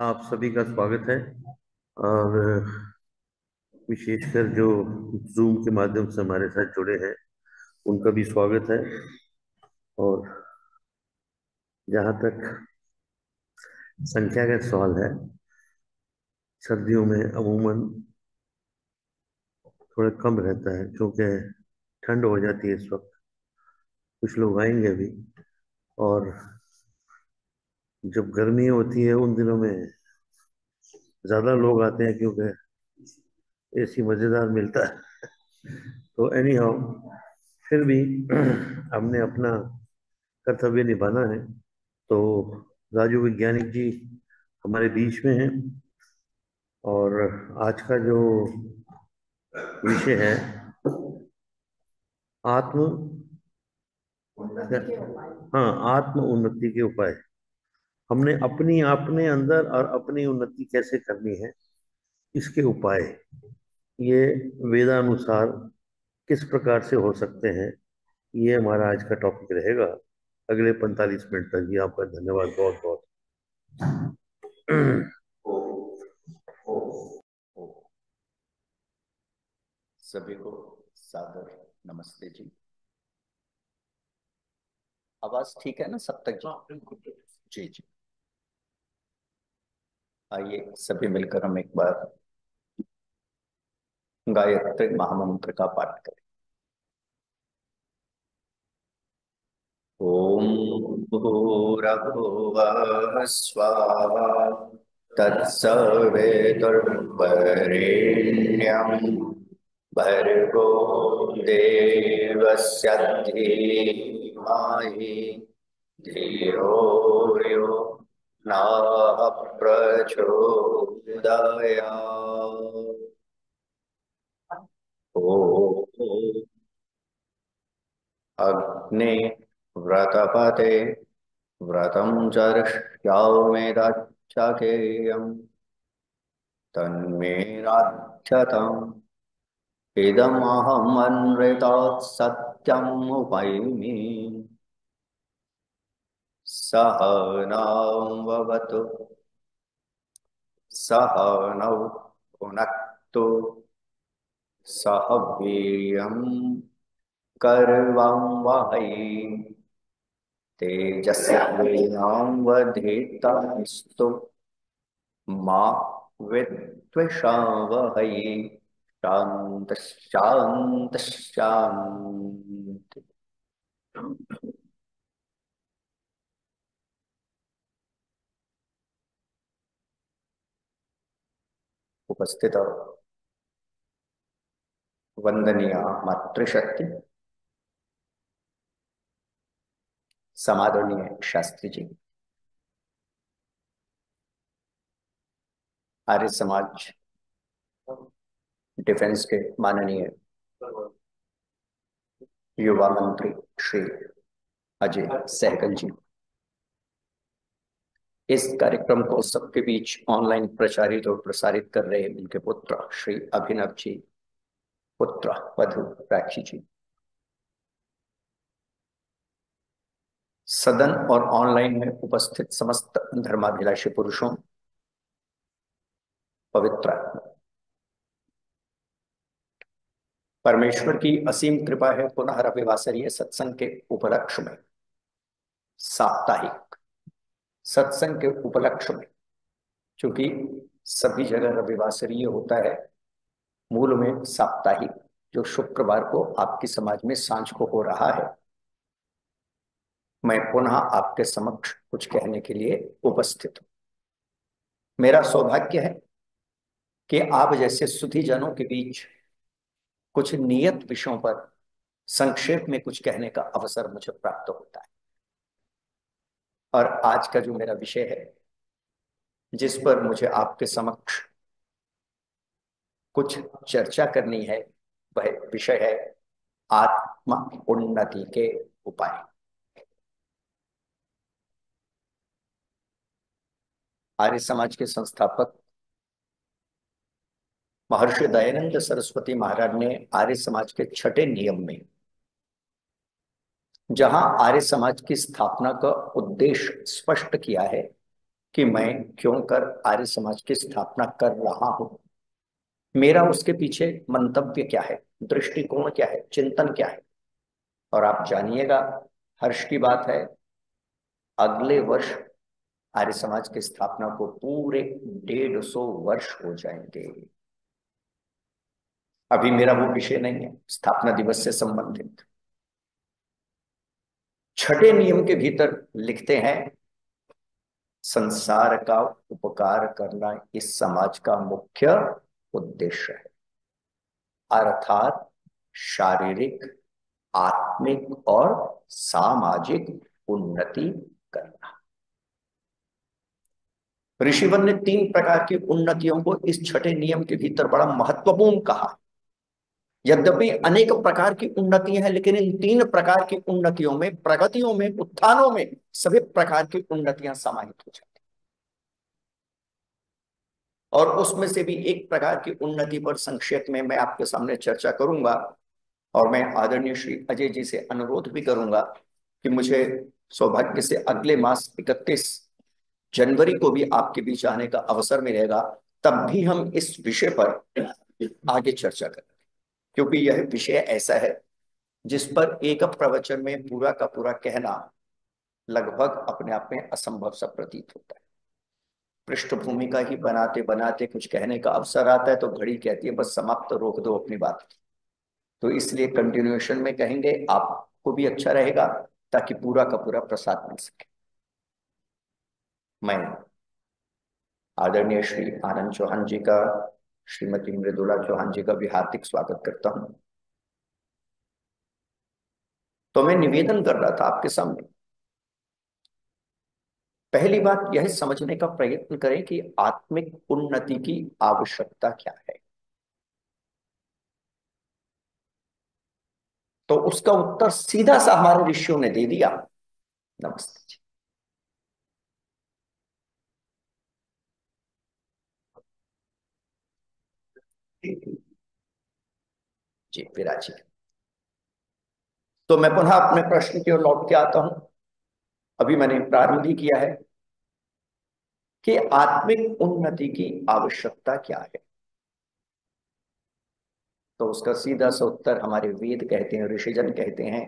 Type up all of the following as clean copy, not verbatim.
आप सभी का स्वागत है। और विशेषकर जो जूम के माध्यम से हमारे साथ जुड़े हैं उनका भी स्वागत है। और जहाँ तक संख्या का सवाल है, सर्दियों में अमूमन थोड़ा कम रहता है क्योंकि ठंड हो जाती है इस वक्त। कुछ लोग आएंगे अभी। और जब गर्मी होती है उन दिनों में ज़्यादा लोग आते हैं क्योंकि एसी मज़ेदार मिलता है। तो एनी हाउ, फिर भी हमने अपना कर्तव्य निभाना है। तो राजू वैज्ञानिक जी हमारे बीच में हैं। और आज का जो विषय है, आत्म हाँ, आत्म उन्नति के उपाय। हमने अपने अंदर और अपनी उन्नति कैसे करनी है, इसके उपाय ये वेदानुसार किस प्रकार से हो सकते हैं, ये हमारा आज का टॉपिक रहेगा अगले 45 मिनट तक। जी आपका धन्यवाद बहुत बहुत। सभी को सादर नमस्ते जी। आवाज ठीक है ना सब तक जी? जी जी। आइए सभी मिलकर हम एक बार गायत्री महामंत्र का पाठ करें। ओम भूर्भुवः स्वः तत्सवितुर्वरेण्यं भर्गो देवस्य धीमहि धियो यो नः प्रचोदयात्। ॐ अग्ने व्रतपते व्रतं चर्ष्यामेतच्छकेयं तन्मे राध्यतम् इदमहमनृतात् सत्यमुपैमि। सहनाववतु सहनौ भुनक्तु सह वीर्यं कर्वं वहै तेजस्विनावधीतमस्तु मा विद्विषावहै। शांत शांत शांति। उपस्थित वंदनीय मातृशक्ति, समादरणीय शास्त्री जी, आर्य समाज डिफेंस के माननीय युवा मंत्री श्री अजय सहगल जी, इस कार्यक्रम को सबके बीच ऑनलाइन प्रचारित और प्रसारित कर रहे उनके पुत्र श्री अभिनव जी, पुत्र वधु राक्षी जी, सदन और ऑनलाइन में उपस्थित समस्त धर्माभिलाषी पुरुषों, पवित्र परमेश्वर की असीम कृपा है। पुनः रविवासरीय सत्संग के उपलक्ष्य में, साप्ताहिक सत्संग के उपलक्ष्य में, चूंकि सभी जगह रविवासरीय होता है, मूल में साप्ताहिक जो शुक्रवार को आपकी समाज में सांझ को हो रहा है, मैं पुनः आपके समक्ष कुछ कहने के लिए उपस्थित हूं। मेरा सौभाग्य है कि आप जैसे सुधी जनों के बीच कुछ नियत विषयों पर संक्षेप में कुछ कहने का अवसर मुझे प्राप्त होता है। और आज का जो मेरा विषय है, जिस पर मुझे आपके समक्ष कुछ चर्चा करनी है, वह विषय है आत्म उन्नति के उपाय। आर्य समाज के संस्थापक महर्षि दयानंद सरस्वती महाराज ने आर्य समाज के छठे नियम में, जहां आर्य समाज की स्थापना का उद्देश्य स्पष्ट किया है, कि मैं क्यों कर आर्य समाज की स्थापना कर रहा हूं, मेरा उसके पीछे मंतव्य क्या है, दृष्टिकोण क्या है, चिंतन क्या है। और आप जानिएगा, हर्ष की बात है, अगले वर्ष आर्य समाज की स्थापना को पूरे 150 वर्ष हो जाएंगे। अभी मेरा वो विषय नहीं है स्थापना दिवस से संबंधित। छठे नियम के भीतर लिखते हैं, संसार का उपकार करना इस समाज का मुख्य उद्देश्य है, अर्थात शारीरिक, आत्मिक और सामाजिक उन्नति करना। ऋषिवन ने 3 प्रकार की उन्नतियों को इस छठे नियम के भीतर बड़ा महत्वपूर्ण कहा। यद्यपि अनेक प्रकार की उन्नतियां हैं, लेकिन इन 3 प्रकार की उन्नतियों में, प्रगतियों में, उत्थानों में सभी प्रकार की उन्नतियां समाहित हो जाती। और उसमें से भी एक प्रकार की उन्नति पर संक्षेप में मैं आपके सामने चर्चा करूंगा। और मैं आदरणीय श्री अजय जी से अनुरोध भी करूंगा कि मुझे सौभाग्य से अगले मास 31 जनवरी को भी आपके बीच आने का अवसर मिलेगा, तब भी हम इस विषय पर आगे चर्चा करें, क्योंकि यह विषय ऐसा है जिस पर एक प्रवचन में पूरा का पूरा कहना लगभग अपने आप में असंभव सा प्रतीत होता है। पृष्ठभूमि का ही बनाते बनाते कुछ कहने का अवसर आता है तो घड़ी कहती है बस समाप्त, रोक दो अपनी बात। तो इसलिए कंटिन्यूएशन में कहेंगे, आपको भी अच्छा रहेगा, ताकि पूरा का पूरा प्रसाद मिल सके। मैं आदरणीय श्री आनंद चौहान जी का, श्रीमती मृदुला चौहान जी का भी हार्दिक स्वागत करता हूं। तो मैं निवेदन कर रहा था आपके सामने, पहली बात यह समझने का प्रयत्न करें कि आत्मिक उन्नति की आवश्यकता क्या है। तो उसका उत्तर सीधा सा हमारे ऋषियों ने दे दिया। नमस्ते जी। जी विराजी। तो मैं पुनः अपने प्रश्न की ओर लौट के आता हूं। अभी मैंने प्रारंभ ही किया है कि आत्मिक उन्नति की आवश्यकता क्या है। तो उसका सीधा सा उत्तर हमारे वेद कहते हैं, ऋषिजन कहते हैं,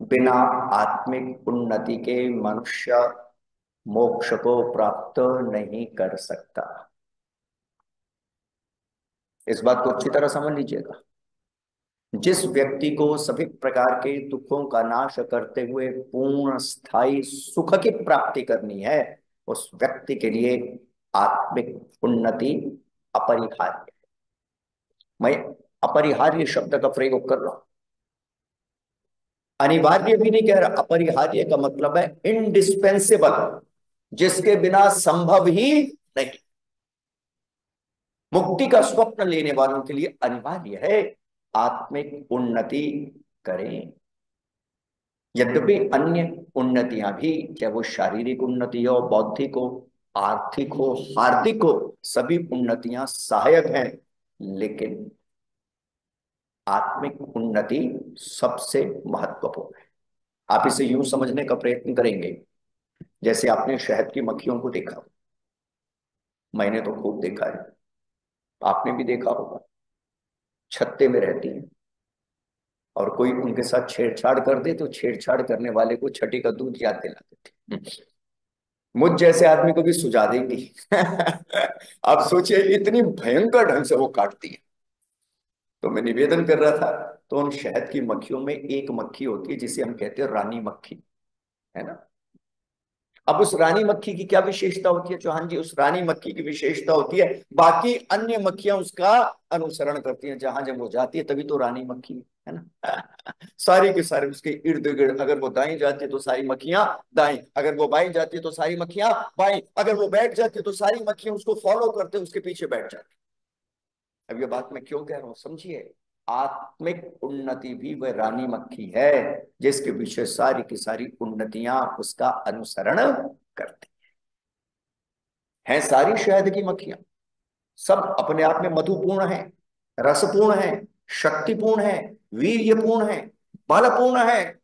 बिना आत्मिक उन्नति के मनुष्य मोक्ष को प्राप्त नहीं कर सकता। इस बात को अच्छी तरह समझ लीजिएगा। जिस व्यक्ति को सभी प्रकार के दुखों का नाश करते हुए पूर्ण स्थायी सुख की प्राप्ति करनी है, उस व्यक्ति के लिए आत्मिक उन्नति अपरिहार्य है। मैं अपरिहार्य शब्द का प्रयोग कर रहा हूं, अनिवार्य भी नहीं कह रहा। अपरिहार्य का मतलब है इंडिस्पेंसेबल, जिसके बिना संभव ही नहीं। मुक्ति का स्वप्न लेने वालों के लिए अनिवार्य है आत्मिक उन्नति करें। यद्यपि अन्य उन्नतियां भी, चाहे वो शारीरिक उन्नति हो, बौद्धिक हो, आर्थिक हो, हार्दिक हो, सभी उन्नतियां सहायक हैं, लेकिन आत्मिक उन्नति सबसे महत्वपूर्ण है। आप इसे यूं समझने का प्रयत्न करेंगे, जैसे आपने शहद की मक्खियों को देखा, मैंने तो खूब देखा है, आपने भी देखा होगा। छत्ते में रहती हैं और कोई उनके साथ छेड़छाड़ कर दे तो छेड़छाड़ करने वाले को छठी का दूध याद दिला देते। मुझ जैसे आदमी को भी सुझा देंगी। आप सोचिए इतनी भयंकर ढंग से वो काटती है। तो मैं निवेदन कर रहा था, तो उन शहद की मक्खियों में एक मक्खी होती है जिसे हम कहते हैं रानी मक्खी, है ना। अब उस रानी मक्खी की क्या विशेषता होती है चौहान जी? उस रानी मक्खी की विशेषता होती है बाकी अन्य मक्खियां उसका अनुसरण करती हैं, जहां जब वो जाती है तभी तो रानी मक्खी है ना। सारी के सारे उसके इर्द गिर्द, अगर वो दाएं जाती है तो सारी मक्खियां दाएं, अगर वो बाएं जाती है तो सारी मक्खियां बाएं, अगर वो बैठ जाती है तो सारी मक्खियां उसको फॉलो करते उसके पीछे बैठ जाती। अब ये बात मैं क्यों कह रहा हूं समझिए। आत्मिक उन्नति भी वह रानी मक्खी है जिसके पीछे सारी की सारी उन्नतियां उसका अनुसरण करती हैं। सारी शहद की मक्खियां सब अपने आप में मधुपूर्ण है, रसपूर्ण है, शक्तिपूर्ण है, वीर्यपूर्ण है, बलपूर्ण है,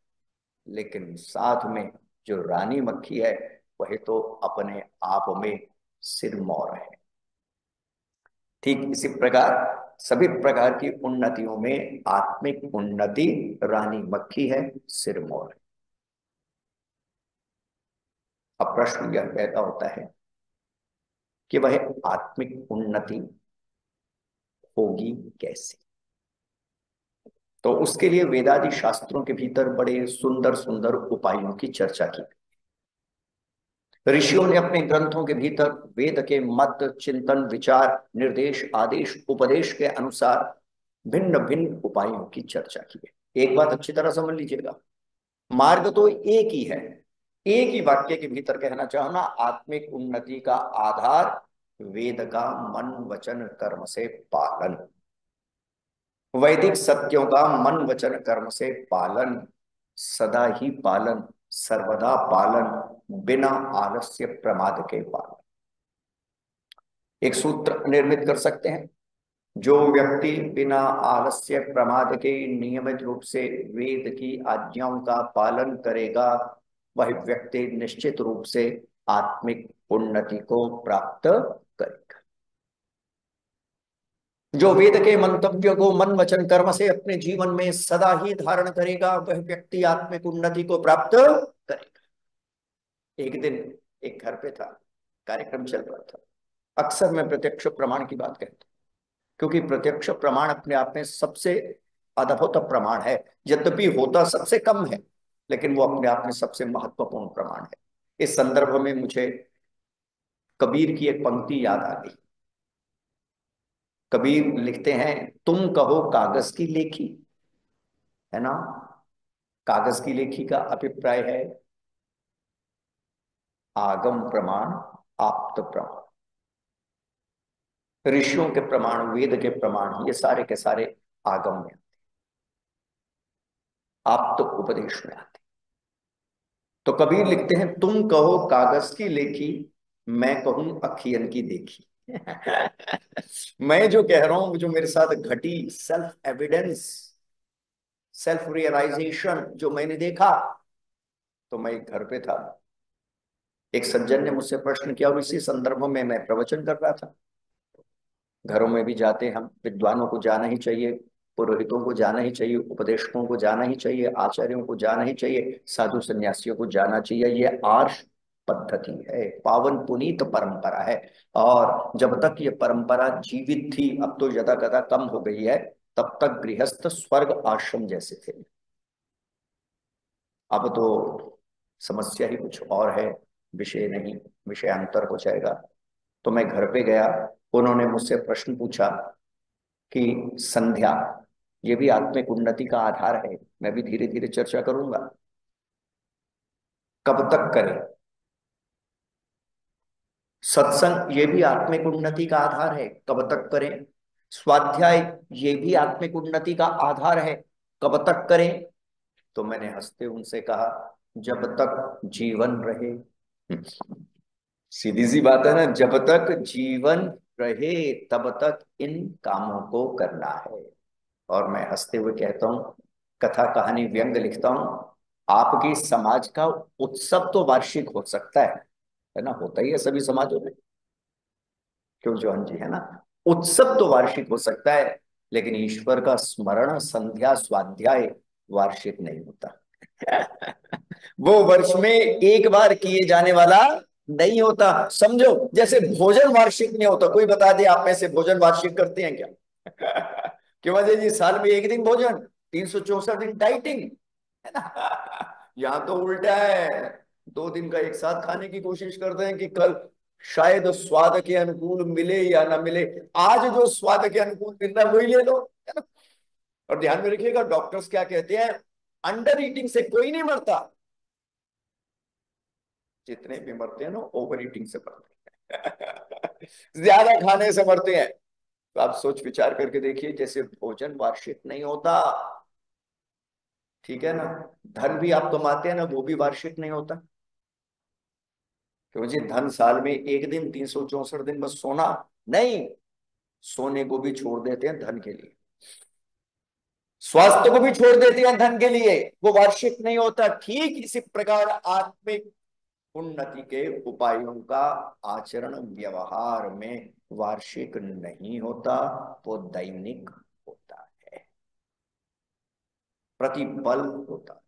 लेकिन साथ में जो रानी मक्खी है वह तो अपने आप में सिरमौर है। ठीक इसी प्रकार सभी प्रकार की उन्नतियों में आत्मिक उन्नति रानी मक्खी है, सिरमौर है। अब प्रश्न यह पैदा होता है कि वह आत्मिक उन्नति होगी कैसे। तो उसके लिए वेदादि शास्त्रों के भीतर बड़े सुंदर सुंदर उपायों की चर्चा की। ऋषियों ने अपने ग्रंथों के भीतर वेद के मत, चिंतन, विचार, निर्देश, आदेश, उपदेश के अनुसार भिन्न भिन्न उपायों की चर्चा की है। एक बात अच्छी तरह समझ लीजिएगा, मार्ग तो एक ही है। एक ही वाक्य के भीतर कहना चाहना, आत्मिक उन्नति का आधार वेद का मन वचन कर्म से पालन, वैदिक सत्यों का मन वचन कर्म से पालन, सदा ही पालन, सर्वदा पालन, बिना आलस्य प्रमाद के पालन। एक सूत्र निर्मित कर सकते हैं, जो व्यक्ति बिना आलस्य प्रमाद के नियमित रूप से वेद की आज्ञाओं का पालन करेगा, वह व्यक्ति निश्चित रूप से आत्मिक उन्नति को प्राप्त करेगा। जो वेद के मंतव्यों को मन वचन कर्म से अपने जीवन में सदा ही धारण करेगा, वह व्यक्ति आत्मिक उन्नति को प्राप्त करेगा। एक दिन एक घर पे था, कार्यक्रम चल रहा था। अक्सर मैं प्रत्यक्ष प्रमाण की बात कहता हूं, क्योंकि प्रत्यक्ष प्रमाण अपने आप में सबसे अद्भुत प्रमाण है। यद्यपि होता सबसे कम है, लेकिन वो अपने आप में सबसे महत्वपूर्ण प्रमाण है। इस संदर्भ में मुझे कबीर की एक पंक्ति याद आ गई। कबीर लिखते हैं, तुम कहो कागज की लेखी, है ना। कागज की लेखी का अभिप्राय है आगम प्रमाण, आप्त प्रमाण। ऋषियों के प्रमाण, वेद के प्रमाण, ये सारे के सारे आगम में आते, आप्त उपदेश में आते। तो कबीर लिखते हैं, तुम कहो कागज की लेखी, मैं कहूं अखियन की देखी। मैं जो कह रहा हूं, जो मेरे साथ घटी सेल्फ एविडेंस, सेल्फ रियलाइजेशन जो मैंने देखा, तो मैं एक घर पे था, एक सज्जन ने मुझसे प्रश्न किया और इसी संदर्भ में मैं प्रवचन कर रहा था। घरों में भी जाते हम, विद्वानों को जाना ही चाहिए, पुरोहितों को जाना ही चाहिए, उपदेशकों को जाना ही चाहिए, आचार्यों को जाना ही चाहिए, साधु सन्यासियों को जाना चाहिए। ये आर्ष पद्धति है, पावन पुनीत परंपरा है। और जब तक ये परंपरा जीवित थी, अब तो यदा कदा कम हो गई है, तब तक गृहस्थ स्वर्ग आश्रम जैसे थे। अब तो समस्या ही कुछ और है, विषय नहीं, विषयांतर हो जाएगा। तो मैं घर पे गया, उन्होंने मुझसे प्रश्न पूछा कि संध्या ये भी आत्मिक उन्नति का आधार है। मैं भी धीरे धीरे चर्चा करूंगा। कब तक करें? सत्संग ये भी आत्मिक उन्नति का आधार है, कब तक करें? स्वाध्याय ये भी आत्मिक उन्नति का आधार है, कब तक करें? तो मैंने हंसते उनसे कहा, जब तक जीवन रहे। सीधी सी बात है ना, जब तक जीवन रहे तब तक इन कामों को करना है। और मैं हंसते हुए कहता हूं, कथा कहानी व्यंग लिखता हूं, आपकी समाज का उत्सव तो वार्षिक हो सकता है ना, होता ही है सभी समाजों में, क्यों जॉन जी, है ना। उत्सव तो वार्षिक हो सकता है, लेकिन ईश्वर का स्मरण, संध्या, स्वाध्याय वार्षिक नहीं होता। वो वर्ष में एक बार किए जाने वाला नहीं होता। समझो, जैसे भोजन वार्षिक नहीं होता। कोई बता दे आप में से भोजन वार्षिक करते हैं क्या? क्यों अजय जी, साल में एक दिन भोजन, 364 दिन डाइटिंग, है ना। यहां तो उल्टा है, 2 दिन का एक साथ खाने की कोशिश करते हैं कि कल शायद स्वाद के अनुकूल मिले या ना मिले, आज जो स्वाद के अनुकूल मिल रहा है वही ले लो, है ना। और ध्यान में रखिएगा, डॉक्टर्स क्या कहते हैं, अंडर ईटिंग से कोई नहीं मरता, जितने भी मरते हैं ना ओवर ईटिंग से मरते हैं। ज्यादा खाने से मरते हैं। तो आप सोच विचार करके देखिए, जैसे भोजन वार्षिक नहीं होता, ठीक है ना, धन भी आप कमाते हैं ना, वो भी वार्षिक नहीं होता। क्यों जी, धन साल में एक दिन, 364 दिन बस सोना नहीं, सोने को भी छोड़ देते हैं धन के लिए, स्वास्थ्य को भी छोड़ देते हैं धन के लिए, वो वार्षिक नहीं होता। ठीक इसी प्रकार आत्मिक उन्नति के उपायों का आचरण व्यवहार में वार्षिक नहीं होता, वो दैनिक होता है, प्रतिपल होता है।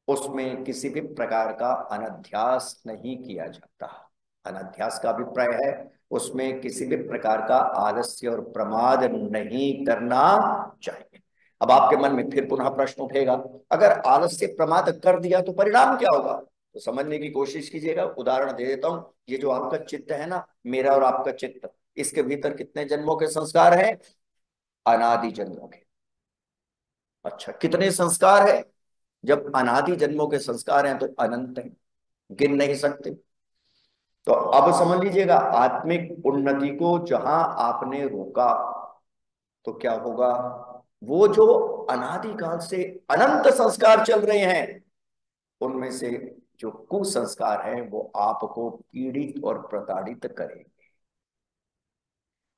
उसमें किसी भी प्रकार का अनध्यास नहीं किया जाता। अनध्यास का अभिप्राय है उसमें किसी भी प्रकार का आलस्य और प्रमाद नहीं करना चाहिए। अब आपके मन में फिर पुनः प्रश्न उठेगा, अगर आलस्य प्रमाद कर दिया तो परिणाम क्या होगा? तो समझने की कोशिश कीजिएगा। उदाहरण दे देता हूं। ये जो आपका चित्त है ना, मेरा और आपका चित्त, इसके भीतर कितने जन्मों के संस्कार हैं? अनादि जन्मों के। अच्छा, कितने संस्कार है? जब अनादि जन्मों के संस्कार हैं तो अनंत है, गिन नहीं सकते। तो अब समझ लीजिएगा, आत्मिक उन्नति को जहां आपने रोका तो क्या होगा? वो जो अनादिकाल से अनंत संस्कार चल रहे हैं, उनमें से जो कुसंस्कार हैं वो आपको पीड़ित और प्रताड़ित करेंगे।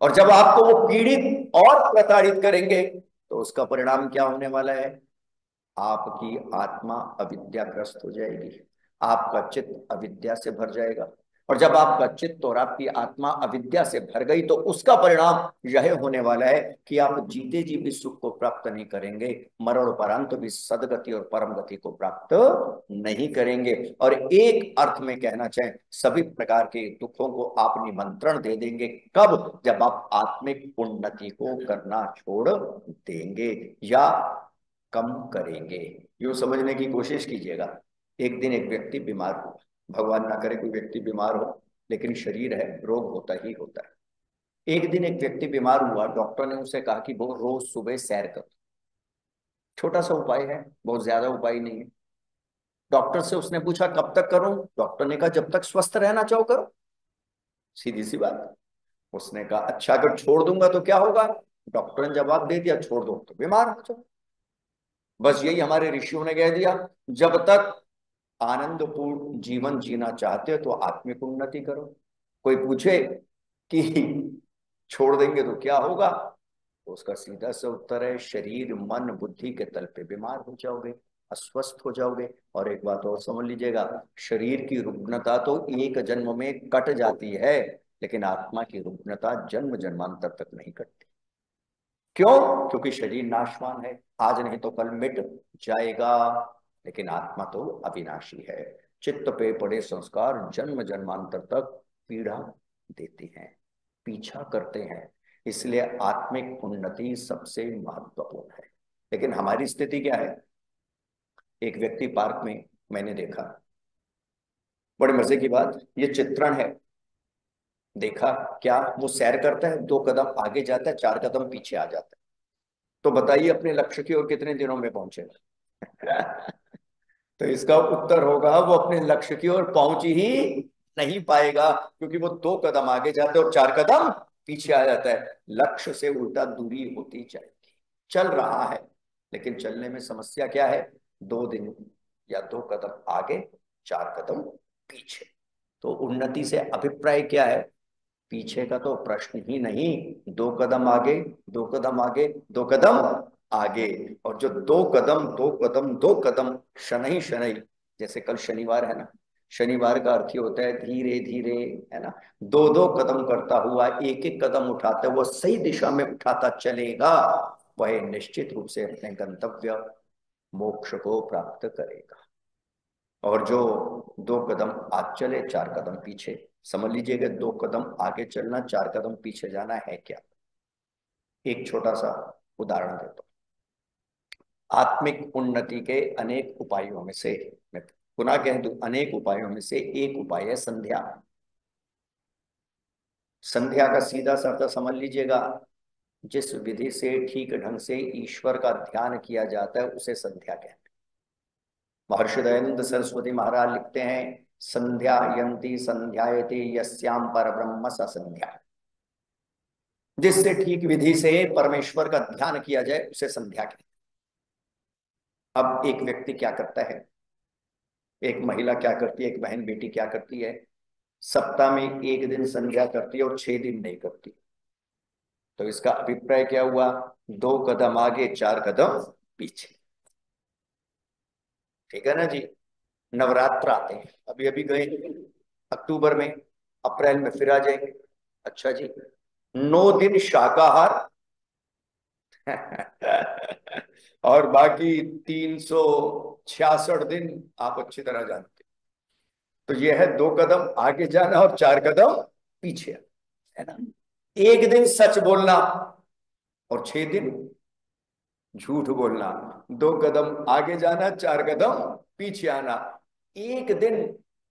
और जब आपको वो पीड़ित और प्रताड़ित करेंगे तो उसका परिणाम क्या होने वाला है? आपकी आत्मा अविद्याग्रस्त हो जाएगी, आपका चित्त अविद्या से भर जाएगा। और जब आपका चित्त और आपकी आत्मा अविद्या से भर गई तो उसका परिणाम यह होने वाला है कि आप जीते जी भी सुख को प्राप्त नहीं करेंगे, मरणोपरांत भी सदगति और परम गति को प्राप्त नहीं करेंगे। और एक अर्थ में कहना चाहें, सभी प्रकार के दुखों को आप निमंत्रण दे देंगे। कब? जब आप आत्मिक उन्नति को करना छोड़ देंगे या कम करेंगे। यूं समझने की कोशिश कीजिएगा। एक दिन एक व्यक्ति बीमार हुआ, भगवान ना करे कोई व्यक्ति बीमार हो, लेकिन शरीर है, रोग होता ही होता है। एक दिन एक व्यक्ति बीमार हुआ, डॉक्टर ने उसे कहा कि वो रोज सुबह सैर कर। छोटा सा उपाय है, बहुत ज्यादा उपाय नहीं है। डॉक्टर से उसने पूछा कब तक करूं? डॉक्टर ने कहा जब तक स्वस्थ रहना चाहो करो, सीधी सी बात। उसने कहा अच्छा, अगर छोड़ दूंगा तो क्या होगा? डॉक्टर ने जवाब दे दिया, छोड़ दो तो बीमार हो जाओ। बस यही हमारे ऋषियों ने कह दिया, जब तक आनंदपूर्ण जीवन जीना चाहते हो तो आत्मिक उन्नति करो। कोई पूछे कि छोड़ देंगे तो क्या होगा, तो उसका सीधा सा उत्तर है, शरीर मन बुद्धि के तल पे बीमार हो जाओगे, अस्वस्थ हो जाओगे। और एक बात और समझ लीजिएगा, शरीर की रुग्णता तो एक जन्म में कट जाती है, लेकिन आत्मा की रुग्णता जन्म जन्मांतर तक नहीं कटती। क्यों? क्योंकि शरीर नाशवान है, आज नहीं तो कल मिट जाएगा, लेकिन आत्मा तो अविनाशी है। चित्त पे पड़े संस्कार जन्म जन्मांतर तक पीड़ा देते हैं, पीछा करते हैं। इसलिए आत्मिक उन्नति सबसे महत्वपूर्ण है। लेकिन हमारी स्थिति क्या है? एक व्यक्ति पार्क में मैंने देखा, बड़े मजे की बात, ये चित्रण है। देखा क्या? वो सैर करता है, 2 कदम आगे जाता है, 4 कदम पीछे आ जाता है। तो बताइए अपने लक्ष्य की ओर कितने दिनों में पहुंचेगा? तो इसका उत्तर होगा, वो अपने लक्ष्य की ओर पहुंच ही नहीं पाएगा, क्योंकि वो 2 कदम आगे जाता है और 4 कदम पीछे आ जाता है। लक्ष्य से उल्टा दूरी होती जाएगी। चल रहा है, लेकिन चलने में समस्या क्या है? 2 दिन या 2 कदम आगे, 4 कदम पीछे। तो उन्नति से अभिप्राय क्या है? पीछे का तो प्रश्न ही नहीं, 2 कदम आगे, 2 कदम आगे, 2 कदम आगे। और जो 2 कदम 2 कदम 2 कदम, शनै शनै, जैसे कल शनिवार है ना, शनिवार का अर्थ ही होता है धीरे धीरे, है ना। 2 2 कदम करता हुआ, एक एक कदम उठाते हुआ सही दिशा में उठाता चलेगा, वह निश्चित रूप से अपने गंतव्य मोक्ष को प्राप्त करेगा। और जो 2 कदम आगे चले, 4 कदम पीछे, समझ लीजिएगा 2 कदम आगे चलना, 4 कदम पीछे जाना है क्या? एक छोटा सा उदाहरण देता हूं। आत्मिक उन्नति के अनेक उपायों में से, मैं पुनः कह दूं, अनेक उपायों में से एक उपाय है संध्या। संध्या का सीधा सा अर्थ समझ लीजिएगा, जिस विधि से ठीक ढंग से ईश्वर का ध्यान किया जाता है उसे संध्या कहते हैं। महर्षि दयानंद सरस्वती महाराज लिखते हैं, संध्या यंती संध्यायते यस्याम पर ब्रह्म स संध्या। जिससे ठीक विधि से परमेश्वर का ध्यान किया जाए उसे संध्या कहते हैं। अब एक व्यक्ति क्या करता है, एक महिला क्या करती है, एक बहन बेटी क्या करती है, सप्ताह में एक दिन संध्या करती है और 6 दिन नहीं करती। तो इसका अभिप्राय क्या हुआ? 2 कदम आगे, 4 कदम पीछे। ठीक है ना जी? नवरात्र आते हैं, अभी अभी गए अक्टूबर में, अप्रैल में फिर आ जाएंगे। अच्छा जी, 9 दिन शाकाहार और बाकी 366 दिन आप अच्छी तरह जानते हैं। तो यह है 2 कदम आगे जाना और 4 कदम पीछे आना, है ना। एक दिन सच बोलना और 6 दिन झूठ बोलना। 2 कदम आगे जाना, 4 कदम पीछे आना। एक दिन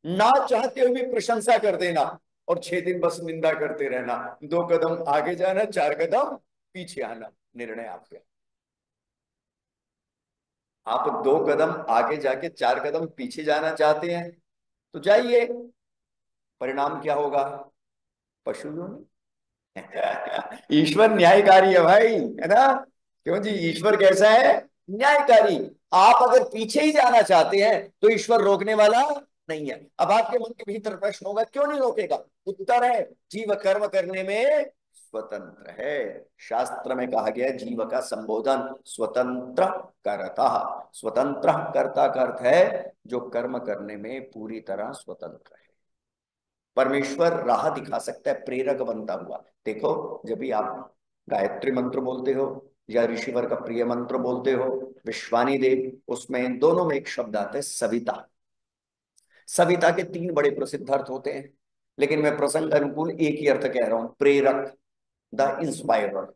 ना चाहते हुए भी प्रशंसा कर देना और 6 दिन बस निंदा करते रहना। 2 कदम आगे जाना, 4 कदम पीछे आना। निर्णय आपका। आप 2 कदम आगे जाके 4 कदम पीछे जाना चाहते हैं तो जाइए, परिणाम क्या होगा? पशु योनि। ईश्वर न्यायकारी है भाई, है ना। क्यों जी, ईश्वर कैसा है? न्यायकारी। आप अगर पीछे ही जाना चाहते हैं तो ईश्वर रोकने वाला नहीं है। अब आपके मन के भीतर प्रश्न होगा, क्यों नहीं रोकेगा? उत्तर है, जीव कर्म करने में स्वतंत्र है। शास्त्र में कहा गया है, जीव का संबोधन स्वतंत्र कर्ता। स्वतंत्र कर्ता का अर्थ है जो कर्म करने में पूरी तरह स्वतंत्र है। परमेश्वर राह दिखा सकता है, प्रेरक बनता हुआ। देखो, जब भी आप गायत्री मंत्र बोलते हो या ऋषिवर का प्रिय मंत्र बोलते हो, विश्वानी देव, उसमें दोनों में एक शब्द आता है सविता। सविता के 3 बड़े प्रसिद्ध अर्थ होते हैं, लेकिन मैं प्रसंग अनुकूल एक ही अर्थ कह रहा हूं, प्रेरक, द इंस्पायरर।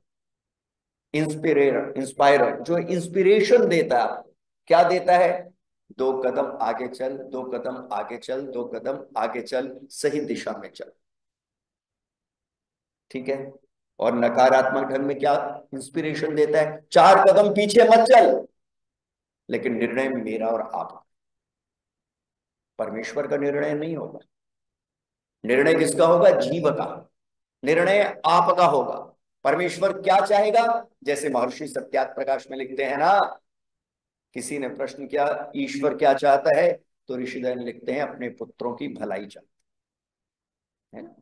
इंस्पिरेटर, इंस्पायरर, जो इंस्पिरेशन देता है आपको। क्या देता है? 2 कदम आगे चल, 2 कदम आगे चल, 2 कदम आगे चल, सही दिशा में चल। ठीक है। और नकारात्मक ढंग में क्या इंस्पिरेशन देता है? 4 कदम पीछे मत चल। लेकिन निर्णय मेरा और आपका, परमेश्वर का निर्णय नहीं होगा। निर्णय किसका होगा? जीव का। निर्णय आपका होगा। परमेश्वर क्या चाहेगा? जैसे महर्षि सत्याग्रह प्रकाश में लिखते हैं ना, किसी ने प्रश्न किया ईश्वर क्या चाहता है, तो ऋषिदयान लिखते हैं अपने पुत्रों की भलाई चाहता है ना।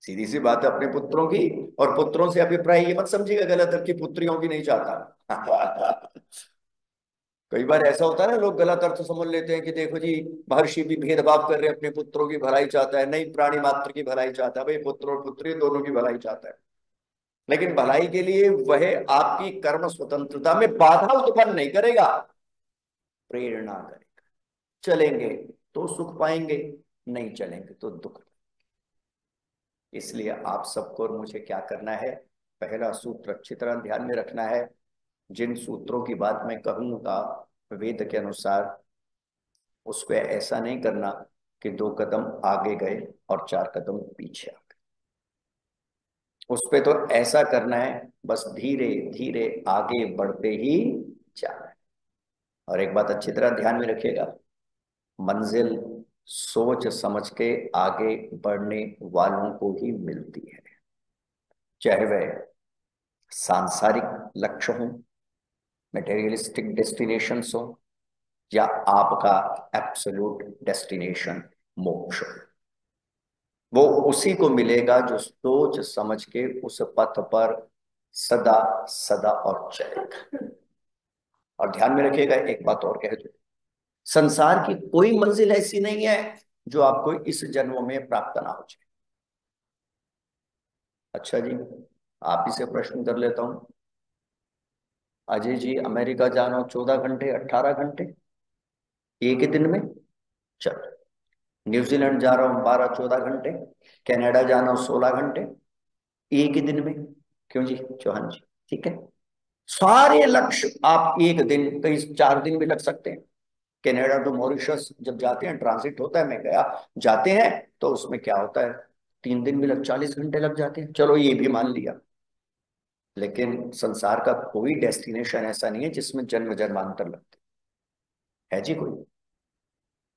सीधी सी बात है, अपने पुत्रों की। और पुत्रों से अभिप्राय ये मत समझिएगा गलत अर्थ की पुत्रियों की नहीं चाहता। कई बार ऐसा होता है ना, लोग गलत अर्थ समझ लेते हैं कि देखो जी, महर्षि भी भेदभाव कर रहे हैं, अपने पुत्रों की भलाई चाहता है। नहीं, प्राणी मात्र की भलाई चाहता है भाई, पुत्र और पुत्री दोनों की भलाई चाहता है। लेकिन भलाई के लिए वह आपकी कर्म स्वतंत्रता में बाधा उत्पन्न नहीं करेगा, प्रेरणा करेगा। चलेंगे तो सुख पाएंगे, नहीं चलेंगे तो दुख। इसलिए आप सबको और मुझे क्या करना है? पहला सूत्र अच्छी तरह ध्यान में रखना है। जिन सूत्रों की बात मैं कहूंगा वेद के अनुसार, उसको ऐसा नहीं करना कि 2 कदम आगे गए और 4 कदम पीछे आ गए। उस पे तो ऐसा करना है, बस धीरे धीरे आगे बढ़ते ही जाना है। और एक बात अच्छी तरह ध्यान में रखिएगा, मंजिल सोच समझ के आगे बढ़ने वालों को ही मिलती है। चाहे वह सांसारिक लक्ष्य हो, मटेरियलिस्टिक डेस्टिनेशंस हो, या आपका एब्सोल्यूट डेस्टिनेशन मोक्ष हो, वो उसी को मिलेगा जो सोच समझ के उस पथ पर सदा सदा और चलेगा। और ध्यान में रखिएगा, एक बात और कह दूं, संसार की कोई मंजिल ऐसी नहीं है जो आपको इस जन्म में प्राप्त ना हो जाए। अच्छा जी, आप ही से प्रश्न कर लेता हूं। अजय जी, अमेरिका जाना हो 14 घंटे, 18 घंटे एक ही दिन में, चल। न्यूजीलैंड जा रहा हूं 12-14 घंटे, कनाडा जाना हो 16 घंटे एक ही दिन में। क्यों जी चौहान जी? ठीक है। सारे लक्ष्य आप एक दिन, कई 4 दिन भी लग सकते हैं। कनाडा टू मॉरिशस जब जाते हैं, ट्रांजिट होता है, मैं गया, जाते हैं तो उसमें क्या होता है, 3 दिन भी 40 घंटे लग जाते हैं। चलो ये भी मान लिया। लेकिन संसार का कोई डेस्टिनेशन ऐसा नहीं है जिसमें जन्म जन्मांतर लगते है जी। कोई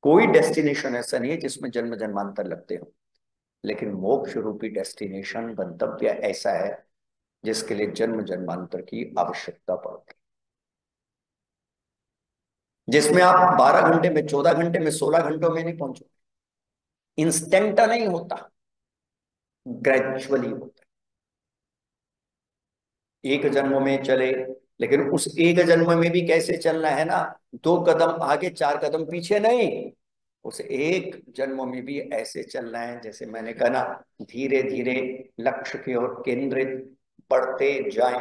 कोई डेस्टिनेशन ऐसा नहीं है जिसमें जन्म जन्मांतर लगते हो। लेकिन मोक्ष रूपी डेस्टिनेशन, गंतव्य ऐसा है जिसके लिए जन्म जन्मांतर की आवश्यकता पड़ती है, जिसमें आप 12 घंटे में, 14 घंटे में, 16 घंटों में नहीं पहुंचो। इंस्टेंट नहीं होता, ग्रेजुअली होता है। एक जन्म में चले, लेकिन उस एक जन्म में भी कैसे चलना है ना, 2 कदम आगे 4 कदम पीछे नहीं। उस एक जन्म में भी ऐसे चलना है जैसे मैंने कहा ना, धीरे धीरे लक्ष्य की ओर केंद्रित बढ़ते जाएं।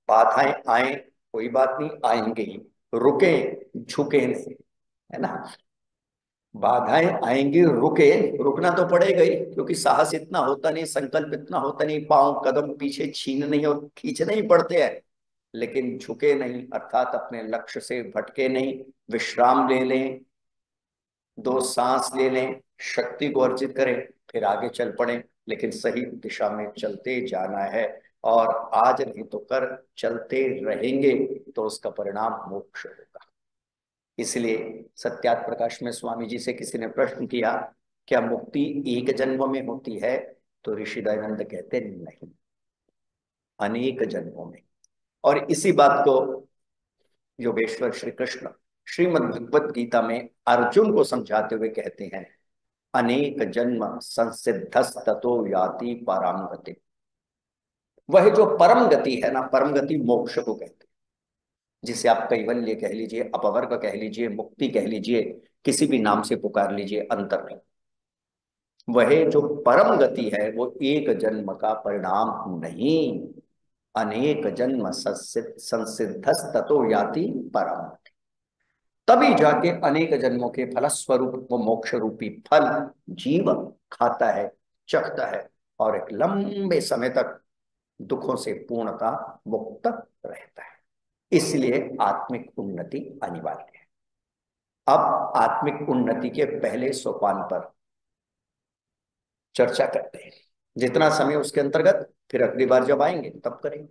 बाधाएं आए, कोई बात नहीं, आएंगे ही, रुके, झुके नहीं, है ना। बाधाएं आएंगी, रुके, रुकना तो पड़ेगा ही, क्योंकि साहस इतना होता नहीं, संकल्प इतना होता नहीं, पांव कदम पीछे छीन नहीं और खींचने ही पड़ते हैं। लेकिन झुके नहीं, अर्थात अपने लक्ष्य से भटके नहीं, विश्राम ले लें, दो सांस ले लें, शक्ति को अर्जित करें, फिर आगे चल पड़े। लेकिन सही दिशा में चलते जाना है, और आज नहीं तो कर चलते रहेंगे तो उसका परिणाम मोक्ष होगा। इसलिए सत्यार्थ प्रकाश में स्वामी जी से किसी ने प्रश्न किया, क्या मुक्ति एक जन्म में होती है? तो ऋषि दयानंद कहते नहीं, अनेक जन्मों में। और इसी बात को योगेश्वर श्री कृष्ण श्रीमद् भगवत गीता में अर्जुन को समझाते हुए कहते हैं, अनेक जन्म संसिद्धस ततो याति परम गति। वह जो परम गति है ना, परम गति मोक्ष को कहते हैं, जिसे आप कैवल्य कह लीजिए, अपवर्ग कह लीजिए, मुक्ति कह लीजिए, किसी भी नाम से पुकार लीजिए, अंतर नहीं। वह जो परम गति है वो एक जन्म का परिणाम नहीं, अनेक जन्म संसिद्धस ततो याति परम। तभी जाके अनेक जन्मों के फलस्वरूप वो मोक्ष रूपी फल जीव खाता है, चखता है, और एक लंबे समय तक दुखों से पूर्णता मुक्त रहता है। इसलिए आत्मिक उन्नति अनिवार्य है। अब आत्मिक उन्नति के पहले सोपान पर चर्चा करते हैं, जितना समय उसके अंतर्गत, फिर अगली बार जब आएंगे तब करेंगे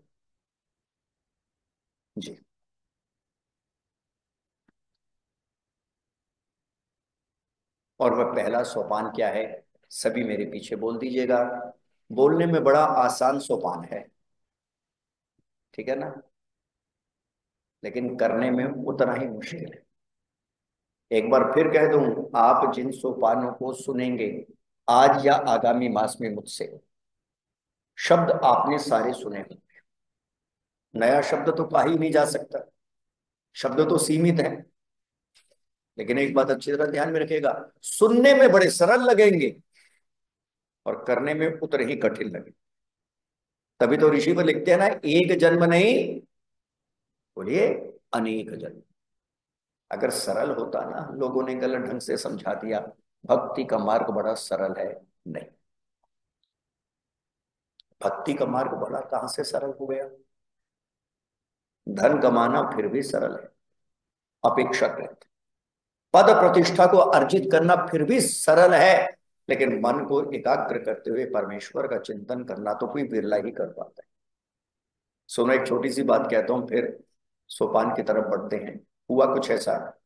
जी। और वह पहला सोपान क्या है? सभी मेरे पीछे बोल दीजिएगा। बोलने में बड़ा आसान सोपान है, ठीक है ना, लेकिन करने में उतना ही मुश्किल है। एक बार फिर कह दूं, आप जिन सोपानों को सुनेंगे आज या आगामी मास में मुझसे, शब्द आपने सारे सुने होंगे। नया शब्द तो कहा ही नहीं जा सकता, शब्द तो सीमित है। लेकिन एक बात अच्छी तरह ध्यान में रखिएगा, सुनने में बड़े सरल लगेंगे और करने में उतने ही कठिन लगेंगे। तभी तो ऋषि को लिखते हैं ना, एक जन्म नहीं, बोलिए अनेक जन्म। अगर सरल होता ना, लोगों ने गलत ढंग से समझा दिया, भक्ति का मार्ग बड़ा सरल है, नहीं। भक्ति का मार्ग बड़ा कहां से सरल हो गया? धन कमाना फिर भी सरल है, अपेक्षाकृत। पद प्रतिष्ठा को अर्जित करना फिर भी सरल है, लेकिन मन को एकाग्र करते हुए परमेश्वर का चिंतन करना तो कोई बिरला ही कर पाता है। सुनो, एक छोटी सी बात कहता हूं, फिर सोपान की तरफ बढ़ते हैं। हुआ कुछ ऐसा,